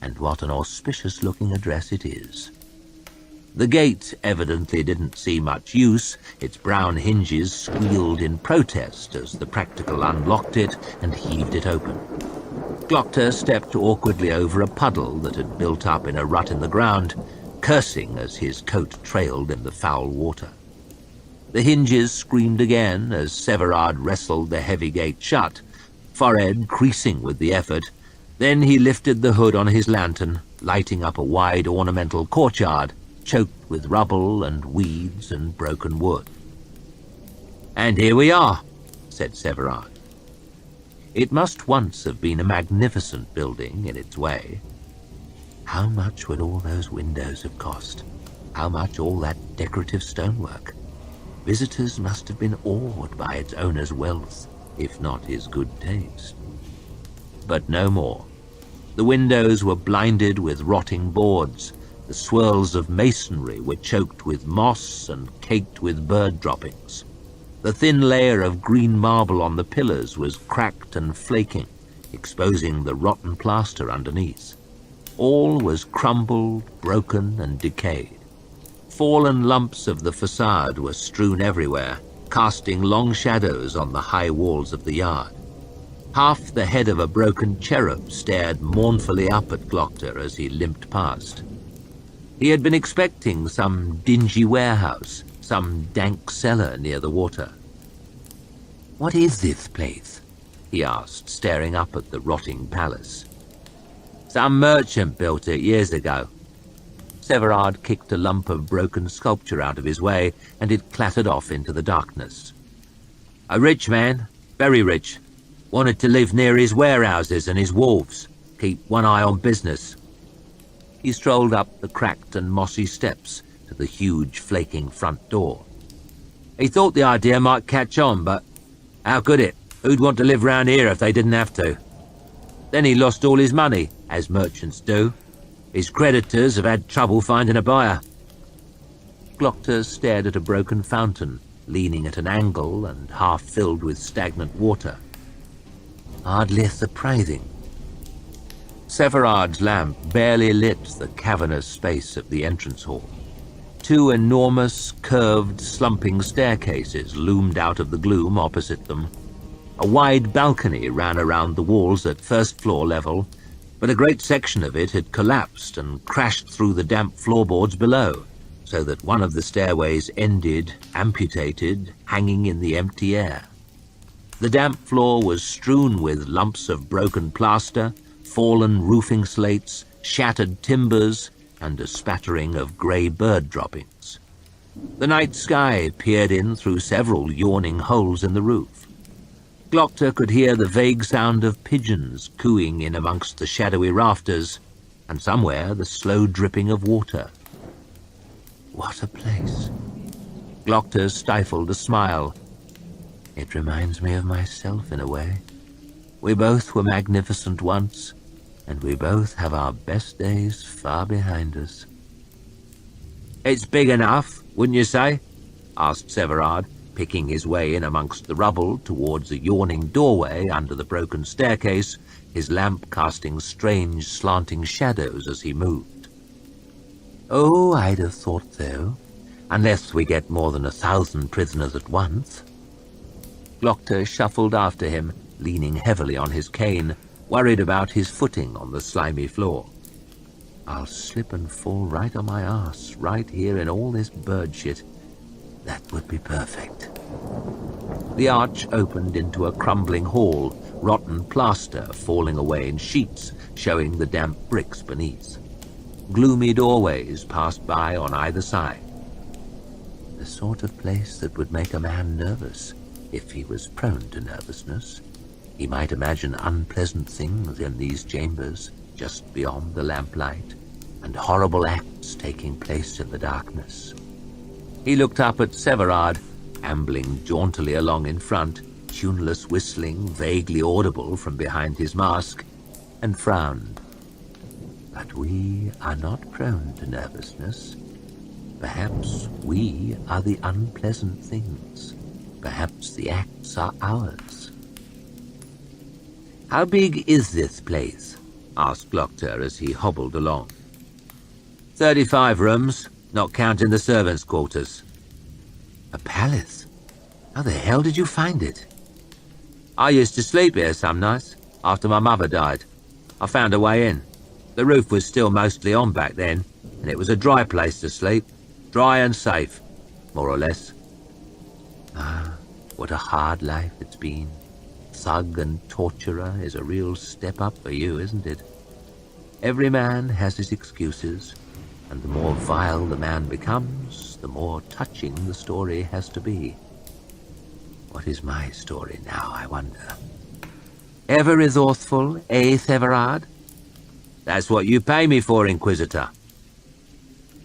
and what an auspicious-looking address it is. The gate evidently didn't see much use. Its brown hinges squealed in protest as the practical unlocked it and heaved it open. Glocta stepped awkwardly over a puddle that had built up in a rut in the ground, cursing as his coat trailed in the foul water. The hinges screamed again as Severard wrestled the heavy gate shut, forehead creasing with the effort. Then he lifted the hood on his lantern, lighting up a wide ornamental courtyard, choked with rubble and weeds and broken wood. And here we are, said Severard. It must once have been a magnificent building in its way. How much would all those windows have cost? How much all that decorative stonework? Visitors must have been awed by its owner's wealth, if not his good taste. But no more. The windows were blinded with rotting boards. The swirls of masonry were choked with moss and caked with bird droppings. The thin layer of green marble on the pillars was cracked and flaking, exposing the rotten plaster underneath. All was crumbled, broken, and decayed. Fallen lumps of the facade were strewn everywhere, casting long shadows on the high walls of the yard. Half the head of a broken cherub stared mournfully up at Glocta as he limped past. He had been expecting some dingy warehouse, some dank cellar near the water. "What is this place?" he asked, staring up at the rotting palace. "Some merchant built it years ago." Severard kicked a lump of broken sculpture out of his way, and it clattered off into the darkness. "A rich man, very rich, wanted to live near his warehouses and his wharves, keep one eye on business." He strolled up the cracked and mossy steps to the huge flaking front door. He thought the idea might catch on, but how could it? Who'd want to live round here if they didn't have to? Then he lost all his money, as merchants do. His creditors have had trouble finding a buyer. Glocta stared at a broken fountain, leaning at an angle and half filled with stagnant water. "Hardly surprising." Severard's lamp barely lit the cavernous space of the entrance hall. Two enormous, curved, slumping staircases loomed out of the gloom opposite them. A wide balcony ran around the walls at first-floor level, but a great section of it had collapsed and crashed through the damp floorboards below, so that one of the stairways ended, amputated, hanging in the empty air. The damp floor was strewn with lumps of broken plaster, fallen roofing slates, shattered timbers, and a spattering of grey bird droppings. The night sky peered in through several yawning holes in the roof. Glocta could hear the vague sound of pigeons cooing in amongst the shadowy rafters, and somewhere the slow dripping of water. What a place! Glocta stifled a smile. It reminds me of myself in a way. We both were magnificent once, and we both have our best days far behind us. "It's big enough, wouldn't you say?" asked Severard, picking his way in amongst the rubble towards a yawning doorway under the broken staircase, his lamp casting strange slanting shadows as he moved. "Oh, I'd have thought so, unless we get more than 1,000 prisoners at once." Glocta shuffled after him, leaning heavily on his cane, worried about his footing on the slimy floor. I'll slip and fall right on my arse, right here in all this bird shit. That would be perfect. The arch opened into a crumbling hall, rotten plaster falling away in sheets, showing the damp bricks beneath. Gloomy doorways passed by on either side. The sort of place that would make a man nervous, if he was prone to nervousness. He might imagine unpleasant things in these chambers, just beyond the lamplight, and horrible acts taking place in the darkness. He looked up at Severard, ambling jauntily along in front, tuneless whistling vaguely audible from behind his mask, and frowned. But we are not prone to nervousness. Perhaps we are the unpleasant things. Perhaps the acts are ours. "How big is this place?" asked Glocter as he hobbled along. 35 rooms, not counting the servants' quarters." "A palace? How the hell did you find it?" "I used to sleep here some nights, after my mother died. I found a way in. The roof was still mostly on back then, and it was a dry place to sleep. Dry and safe, more or less." "Ah, what a hard life it's been. Thug and torturer is a real step up for you, isn't it? Every man has his excuses, and the more vile the man becomes, the more touching the story has to be. What is my story now, I wonder? Ever resourceful, eh, Severard?" "That's what you pay me for, Inquisitor."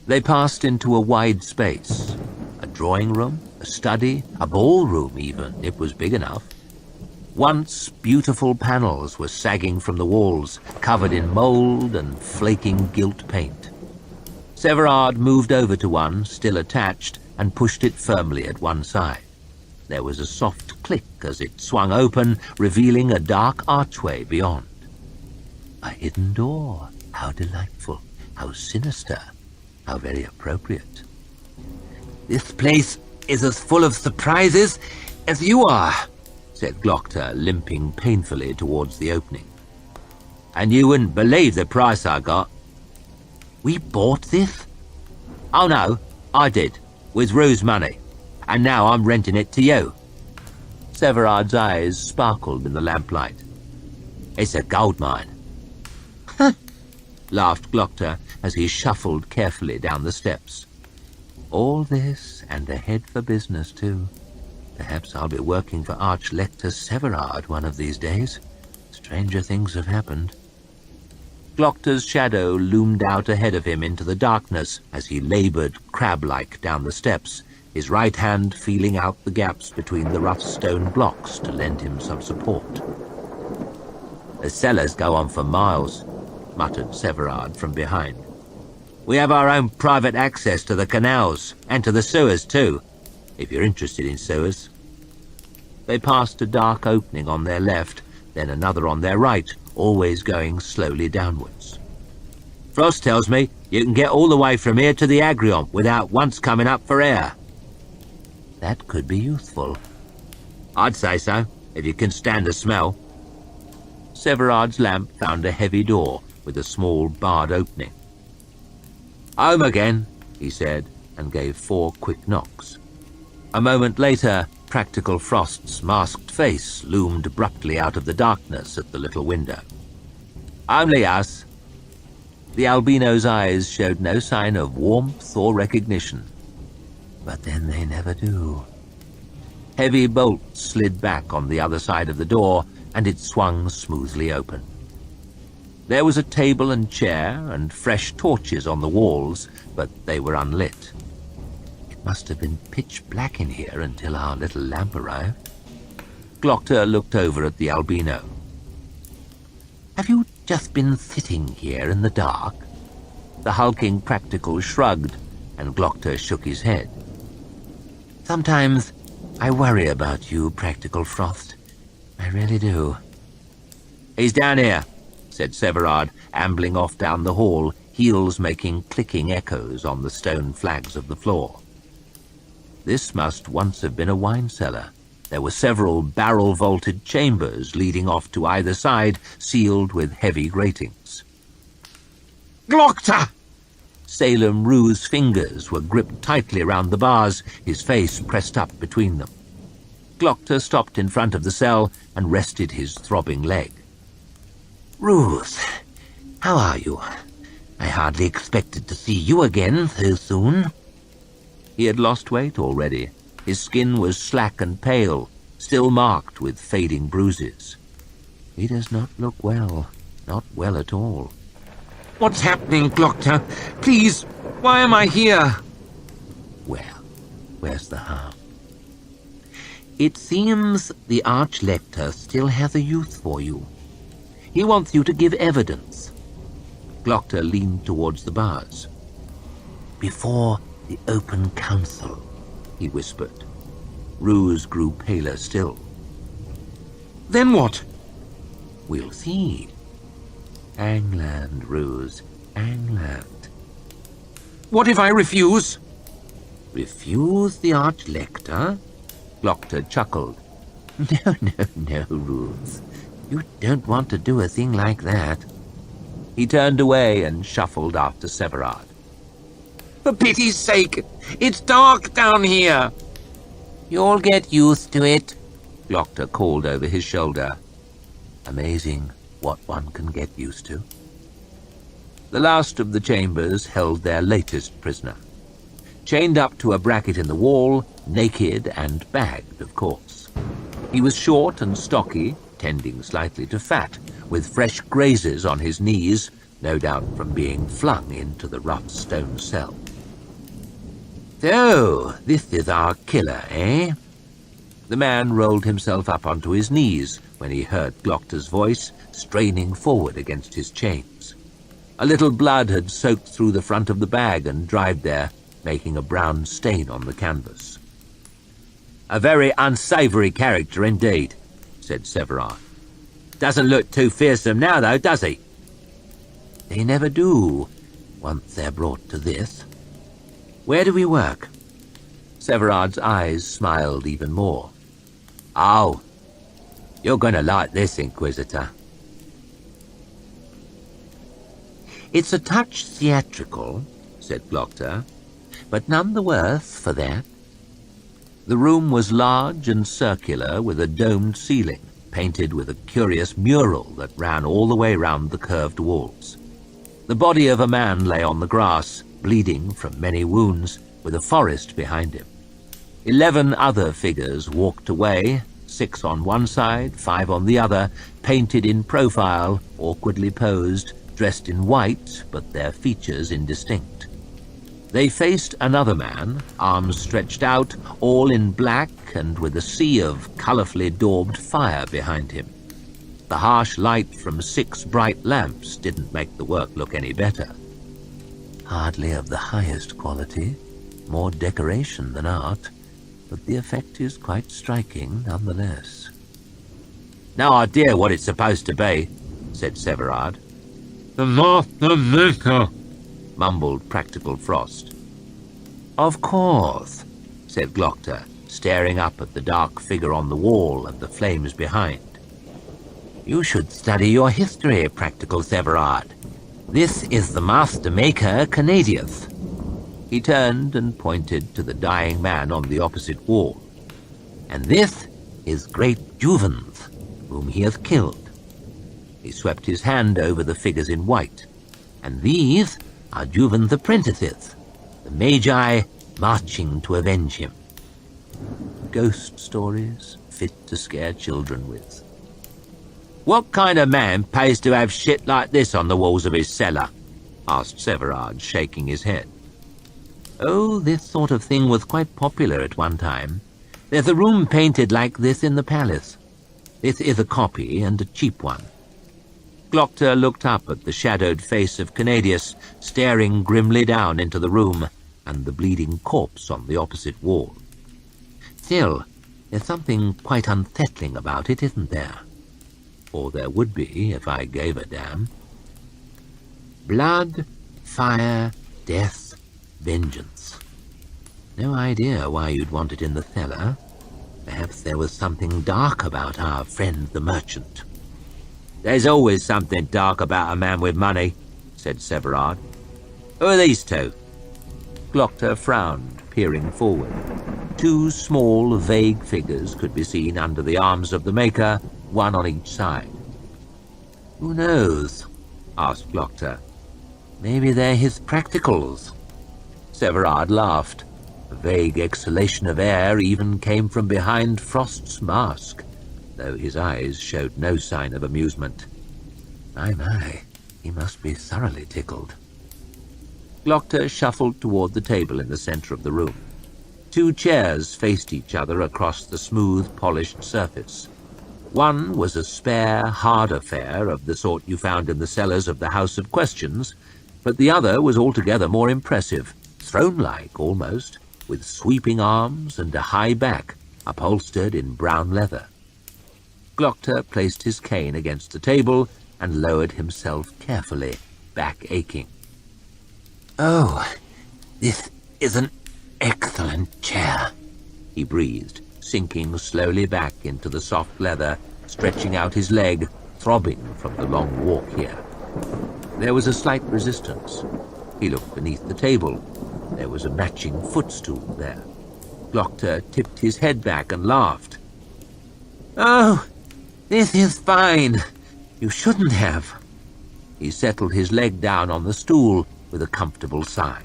They passed into a wide space. A drawing room, a study, a ballroom even, it was big enough. Once beautiful panels were sagging from the walls, covered in mould and flaking gilt paint. Severard moved over to one, still attached, and pushed it firmly at one side. There was a soft click as it swung open, revealing a dark archway beyond. A hidden door. How delightful. How sinister. How very appropriate. "This place is as full of surprises as you are," said Glocter, limping painfully towards the opening. "And you wouldn't believe the price I got." "We bought this?" "Oh no, I did, with Rue's money, and now I'm renting it to you." Severard's eyes sparkled in the lamplight. "It's a gold mine." laughed Glocter as he shuffled carefully down the steps. "All this, and a head for business, too. Perhaps I'll be working for Arch-Lector Severard one of these days. Stranger things have happened." Glocter's shadow loomed out ahead of him into the darkness as he laboured crab-like down the steps, his right hand feeling out the gaps between the rough stone blocks to lend him some support. "The cellars go on for miles," muttered Severard from behind. "We have our own private access to the canals, and to the sewers too, if you're interested in sewers." They passed a dark opening on their left, then another on their right, always going slowly downwards. "Frost tells me you can get all the way from here to the Agrion without once coming up for air." "That could be useful." "I'd say so, if you can stand the smell." Severard's lamp found a heavy door with a small barred opening. "Home again," he said, and gave 4 quick knocks. A moment later, Practical Frost's masked face loomed abruptly out of the darkness at the little window. "Only us." The albino's eyes showed no sign of warmth or recognition. But then they never do. Heavy bolts slid back on the other side of the door, and it swung smoothly open. There was a table and chair, and fresh torches on the walls, but they were unlit. It must have been pitch black in here until our little lamp arrived. Glocter looked over at the albino. "Have you just been sitting here in the dark?" The hulking Practical shrugged, and Glocter shook his head. "Sometimes I worry about you, Practical Frost. I really do." "He's down here," said Severard, ambling off down the hall, heels making clicking echoes on the stone flags of the floor. This must once have been a wine cellar. There were several barrel-vaulted chambers leading off to either side, sealed with heavy gratings. Glocta! Salem Rue's fingers were gripped tightly round the bars, his face pressed up between them. Glocta stopped in front of the cell and rested his throbbing leg. Ruth, how are you? I hardly expected to see you again so soon. He had lost weight already. His skin was slack and pale, still marked with fading bruises. He does not look well, not well at all. What's happening, Glocta? Please, why am I here? Well, where's the harm? It seems the Archlector still has a use for you. He wants you to give evidence. Glocta leaned towards the bars. Before the open council, he whispered. Ruse grew paler still. Then what? We'll see. Angland, Ruse, Angland. What if I refuse? Refuse the Archlector? Glocta chuckled. No, Ruse. You don't want to do a thing like that. He turned away and shuffled after Severard. For pity's sake, it's dark down here. You'll get used to it, Glocta called over his shoulder. Amazing what one can get used to. The last of the chambers held their latest prisoner. Chained up to a bracket in the wall, naked and bagged, of course. He was short and stocky, tending slightly to fat, with fresh grazes on his knees, no doubt from being flung into the rough stone cell. So, this is our killer, eh? The man rolled himself up onto his knees when he heard Glocta's voice, straining forward against his chains. A little blood had soaked through the front of the bag and dried there, making a brown stain on the canvas. A very unsavoury character indeed, said Severard. Doesn't look too fearsome now, though, does he? They never do, once they're brought to this. Where do we work? Severard's eyes smiled even more. Oh, you're going to like this, Inquisitor. It's a touch theatrical, said Glocta, but none the worse for that. The room was large and circular, with a domed ceiling, painted with a curious mural that ran all the way round the curved walls. The body of a man lay on the grass, bleeding from many wounds, with a forest behind him. 11 other figures walked away, 6 on one side, 5 on the other, painted in profile, awkwardly posed, dressed in white, but their features indistinct. They faced another man, arms stretched out, all in black and with a sea of colourfully daubed fire behind him. The harsh light from 6 bright lamps didn't make the work look any better. Hardly of the highest quality, more decoration than art, but the effect is quite striking nonetheless. No idea what it's supposed to be, said Severard. The Master Maker, mumbled Practical Frost. Of course, said Glocta, staring up at the dark figure on the wall and the flames behind. You should study your history, Practical Severard. This is the Master Maker Canadius. He turned and pointed to the dying man on the opposite wall. And this is great Juvens, whom he has killed. He swept his hand over the figures in white. And these are Juven's apprentices, the Magi marching to avenge him. Ghost stories fit to scare children with. What kind of man pays to have shit like this on the walls of his cellar? Asked Severard, shaking his head. Oh, this sort of thing was quite popular at one time. There's a room painted like this in the palace. This is a copy, and a cheap one. Glocta looked up at the shadowed face of Canadius, staring grimly down into the room, and the bleeding corpse on the opposite wall. Still, there's something quite unsettling about it, isn't there? Or there would be if I gave a damn. Blood, fire, death, vengeance. No idea why you'd want it in the cellar. Perhaps there was something dark about our friend the merchant. There's always something dark about a man with money, said Severard. "Who are these two?" Glocta frowned, peering forward. Two small, vague figures could be seen under the arms of the Maker, one on each side. "Who knows?" asked Glocta. "Maybe they're his practicals." Severard laughed. A vague exhalation of air even came from behind Frost's mask, though his eyes showed no sign of amusement. My, he must be thoroughly tickled. Glocta shuffled toward the table in the center of the room. Two chairs faced each other across the smooth, polished surface. One was a spare, hard affair of the sort you found in the cellars of the House of Questions, but the other was altogether more impressive, throne-like almost, with sweeping arms and a high back, upholstered in brown leather. Glocta placed his cane against the table and lowered himself carefully, back aching. "Oh, this is an excellent chair," he breathed, sinking slowly back into the soft leather, stretching out his leg, throbbing from the long walk here. There was a slight resistance. He looked beneath the table. There was a matching footstool there. Glocta tipped his head back and laughed. "Oh, this is fine. You shouldn't have." He settled his leg down on the stool with a comfortable sigh.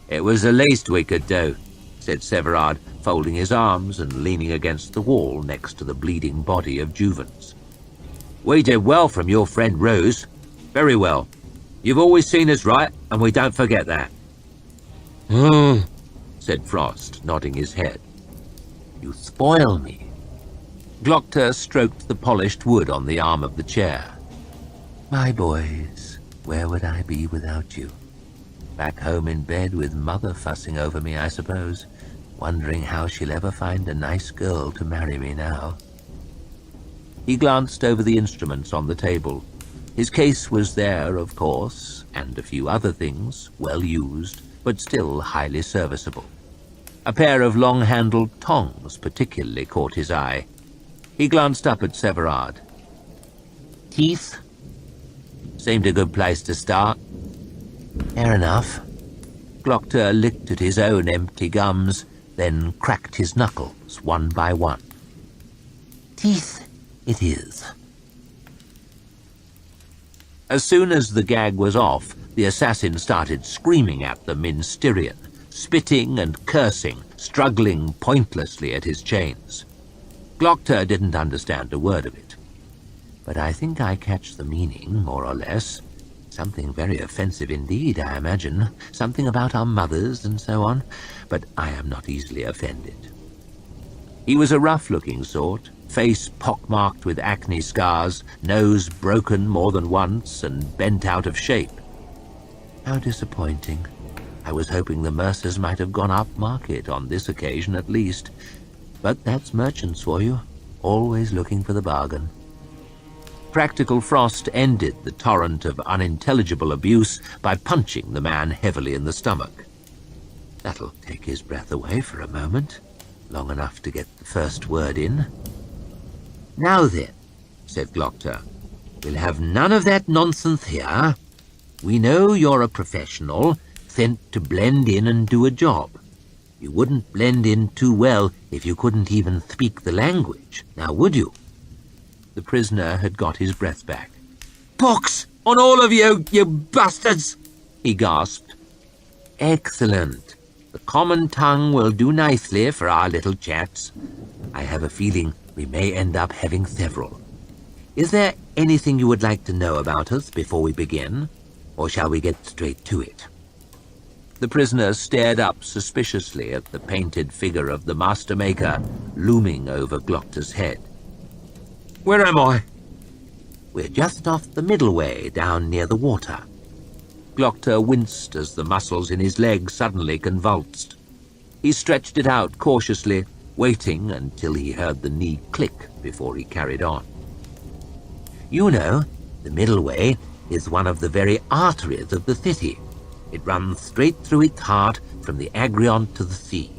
"It was the least we could do," said Severard, folding his arms and leaning against the wall next to the bleeding body of Juvens. "We did well from your friend Rose. Very well. You've always seen us right, and we don't forget that." Said Frost, nodding his head. "You spoil me." Glocta stroked the polished wood on the arm of the chair. "My boys, where would I be without you? Back home in bed with Mother fussing over me, I suppose, wondering how she'll ever find a nice girl to marry me now." He glanced over the instruments on the table. His case was there, of course, and a few other things, well used, but still highly serviceable. A pair of long-handled tongs particularly caught his eye. He glanced up at Severard. "Teeth?" "Seemed a good place to start." "Fair enough." Glocta licked at his own empty gums, then cracked his knuckles one by one. "Teeth it is." As soon as the gag was off, the assassin started screaming at them in Styrian, spitting and cursing, struggling pointlessly at his chains. Glocta didn't understand a word of it. "But I think I catch the meaning, more or less. Something very offensive indeed, I imagine. Something about our mothers and so on. But I am not easily offended." He was a rough-looking sort, face pockmarked with acne scars, nose broken more than once and bent out of shape. "How disappointing. I was hoping the Mercers might have gone upmarket on this occasion at least. But that's merchants for you, always looking for the bargain." Practical Frost ended the torrent of unintelligible abuse by punching the man heavily in the stomach. That'll take his breath away for a moment, long enough to get the first word in. "Now then," said Glocta, "we'll have none of that nonsense here. We know you're a professional, sent to blend in and do a job. You wouldn't blend in too well if you couldn't even speak the language, now would you?" The prisoner had got his breath back. "Pox on all of you, you bastards!" he gasped. "Excellent. The common tongue will do nicely for our little chats. I have a feeling we may end up having several. Is there anything you would like to know about us before we begin, or shall we get straight to it?" The prisoner stared up suspiciously at the painted figure of the Master Maker looming over Glocta's head. "Where am I?" "We're just off the middle way, down near the water." Glocta winced as the muscles in his leg suddenly convulsed. He stretched it out cautiously, waiting until he heard the knee click before he carried on. "You know, the middle way is one of the very arteries of the city. It runs straight through its heart from the Agrion to the sea.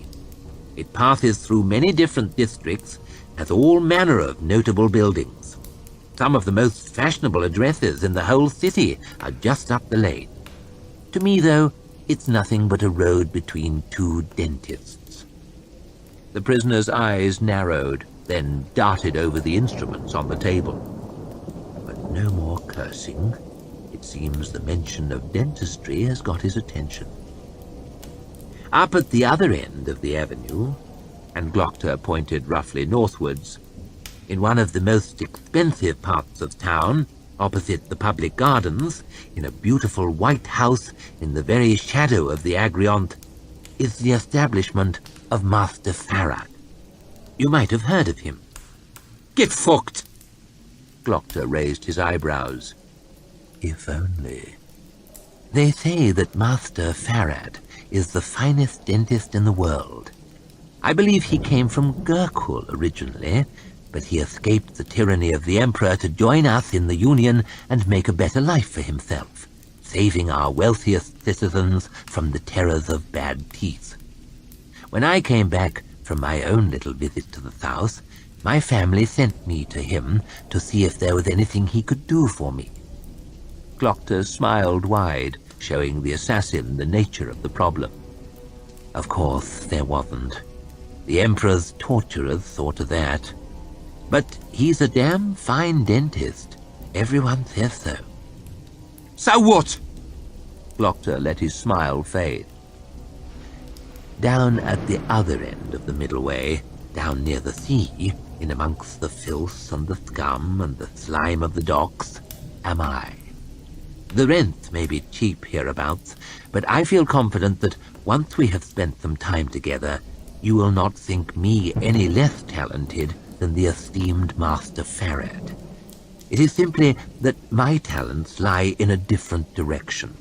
It passes through many different districts, has all manner of notable buildings. Some of the most fashionable addresses in the whole city are just up the lane. To me, though, it's nothing but a road between two dentists." The prisoner's eyes narrowed, then darted over the instruments on the table. But no more cursing. It seems the mention of dentistry has got his attention. Up at the other end of the avenue, and Glocter pointed roughly northwards, in one of the most expensive parts of town, opposite the public gardens, in a beautiful white house in the very shadow of the Agriont, is the establishment of Master Farad. You might have heard of him. Get fucked! Glocter raised his eyebrows. If only. They say that Master Farad is the finest dentist in the world. I believe he came from Gurkul originally, but he escaped the tyranny of the Emperor to join us in the Union and make a better life for himself, saving our wealthiest citizens from the terrors of bad teeth. When I came back from my own little visit to the south, my family sent me to him to see if there was anything he could do for me. Glocter smiled wide, showing the assassin the nature of the problem. Of course, there wasn't. The Emperor's torturers saw to that. But he's a damn fine dentist. Everyone says so. So what? Glocter let his smile fade. Down at the other end of the middle way, down near the sea, in amongst the filth and the scum and the slime of the docks, am I. The rent may be cheap hereabouts, but I feel confident that once we have spent some time together, you will not think me any less talented than the esteemed Master Farad. It is simply that my talents lie in a different direction.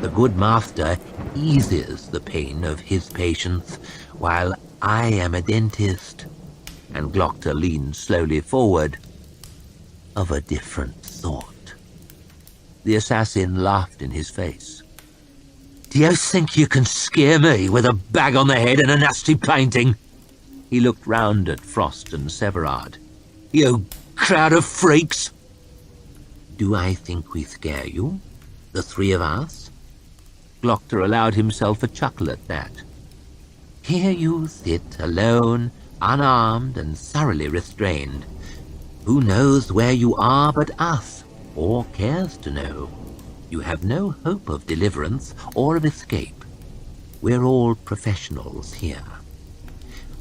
The good master eases the pain of his patients, while I am a dentist, and Glocter leaned slowly forward, of a different sort. The assassin laughed in his face. Do you think you can scare me with a bag on the head and a nasty painting? He looked round at Frost and Severard. You crowd of freaks! Do I think we scare you? The three of us? Glocter allowed himself a chuckle at that. Here you sit, alone, unarmed and thoroughly restrained. Who knows where you are but us, or cares to know? You have no hope of deliverance or of escape. We're all professionals here.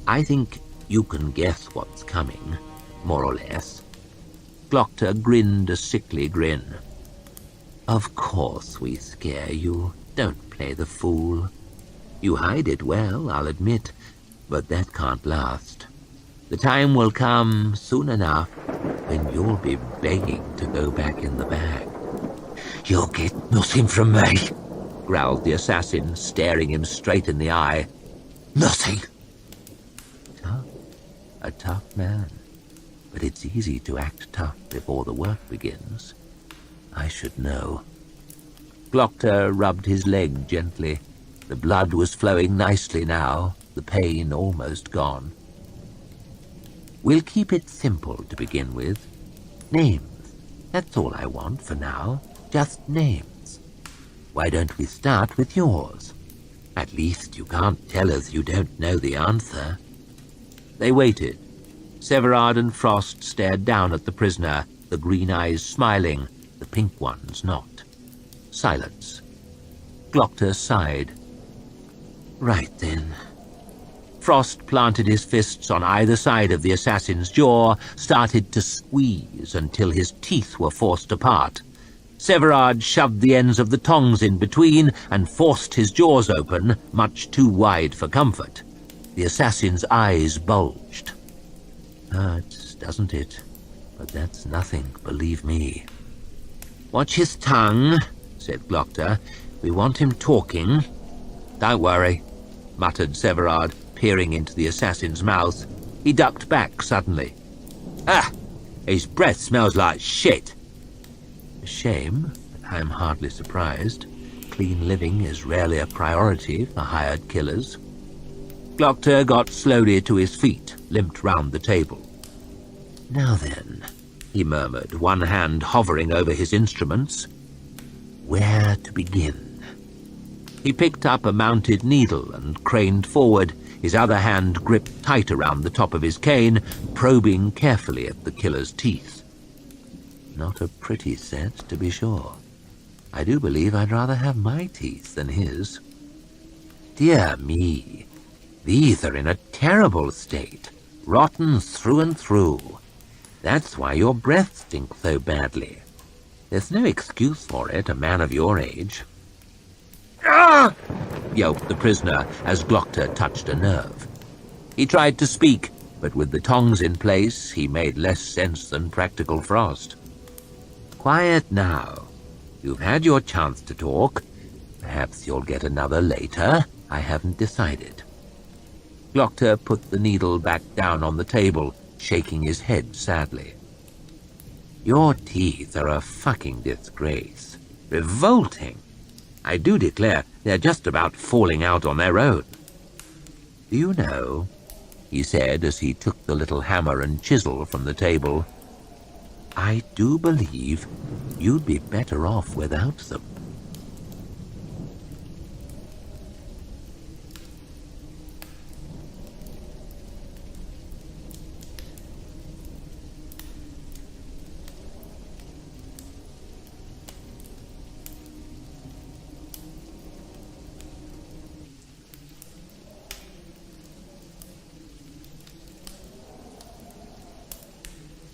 I think you can guess what's coming, more or less. Glocter grinned a sickly grin. Of course we scare you. Don't play the fool. You hide it well, I'll admit, but that can't last. The time will come soon enough when you'll be begging to go back in the bag. You'll get nothing from me, growled the assassin, staring him straight in the eye. Nothing. Tough. A tough man. But it's easy to act tough before the work begins. I should know. Glocter rubbed his leg gently. The blood was flowing nicely now, the pain almost gone. We'll keep it simple to begin with. Names. That's all I want for now. Just names. Why don't we start with yours? At least you can't tell us you don't know the answer. They waited. Severard and Frost stared down at the prisoner, the green eyes smiling, the pink ones not. Silence. Glocter sighed. Right then. Frost planted his fists on either side of the assassin's jaw, started to squeeze until his teeth were forced apart. Severard shoved the ends of the tongs in between and forced his jaws open, much too wide for comfort. The assassin's eyes bulged. Hurts, doesn't it? But that's nothing, believe me. Watch his tongue, said Glocter. We want him talking. Don't worry, muttered Severard, peering into the assassin's mouth. He ducked back suddenly. Ah! His breath smells like shit. A shame, but I'm hardly surprised. Clean living is rarely a priority for hired killers. Glocter got slowly to his feet, limped round the table. Now then, he murmured, one hand hovering over his instruments. Where to begin? He picked up a mounted needle and craned forward, his other hand gripped tight around the top of his cane, probing carefully at the killer's teeth. Not a pretty set, to be sure. I do believe I'd rather have my teeth than his. Dear me, these are in a terrible state, rotten through and through. That's why your breath stinks so badly. There's no excuse for it, a man of your age. "Ah!" yelped the prisoner as Glockter touched a nerve. He tried to speak, but with the tongs in place, he made less sense than practical frost. Quiet now. You've had your chance to talk. Perhaps you'll get another later. I haven't decided. Glockter put the needle back down on the table, shaking his head sadly. Your teeth are a fucking disgrace. Revolting. I do declare they're just about falling out on their own. Do you know, he said as he took the little hammer and chisel from the table, I do believe you'd be better off without them.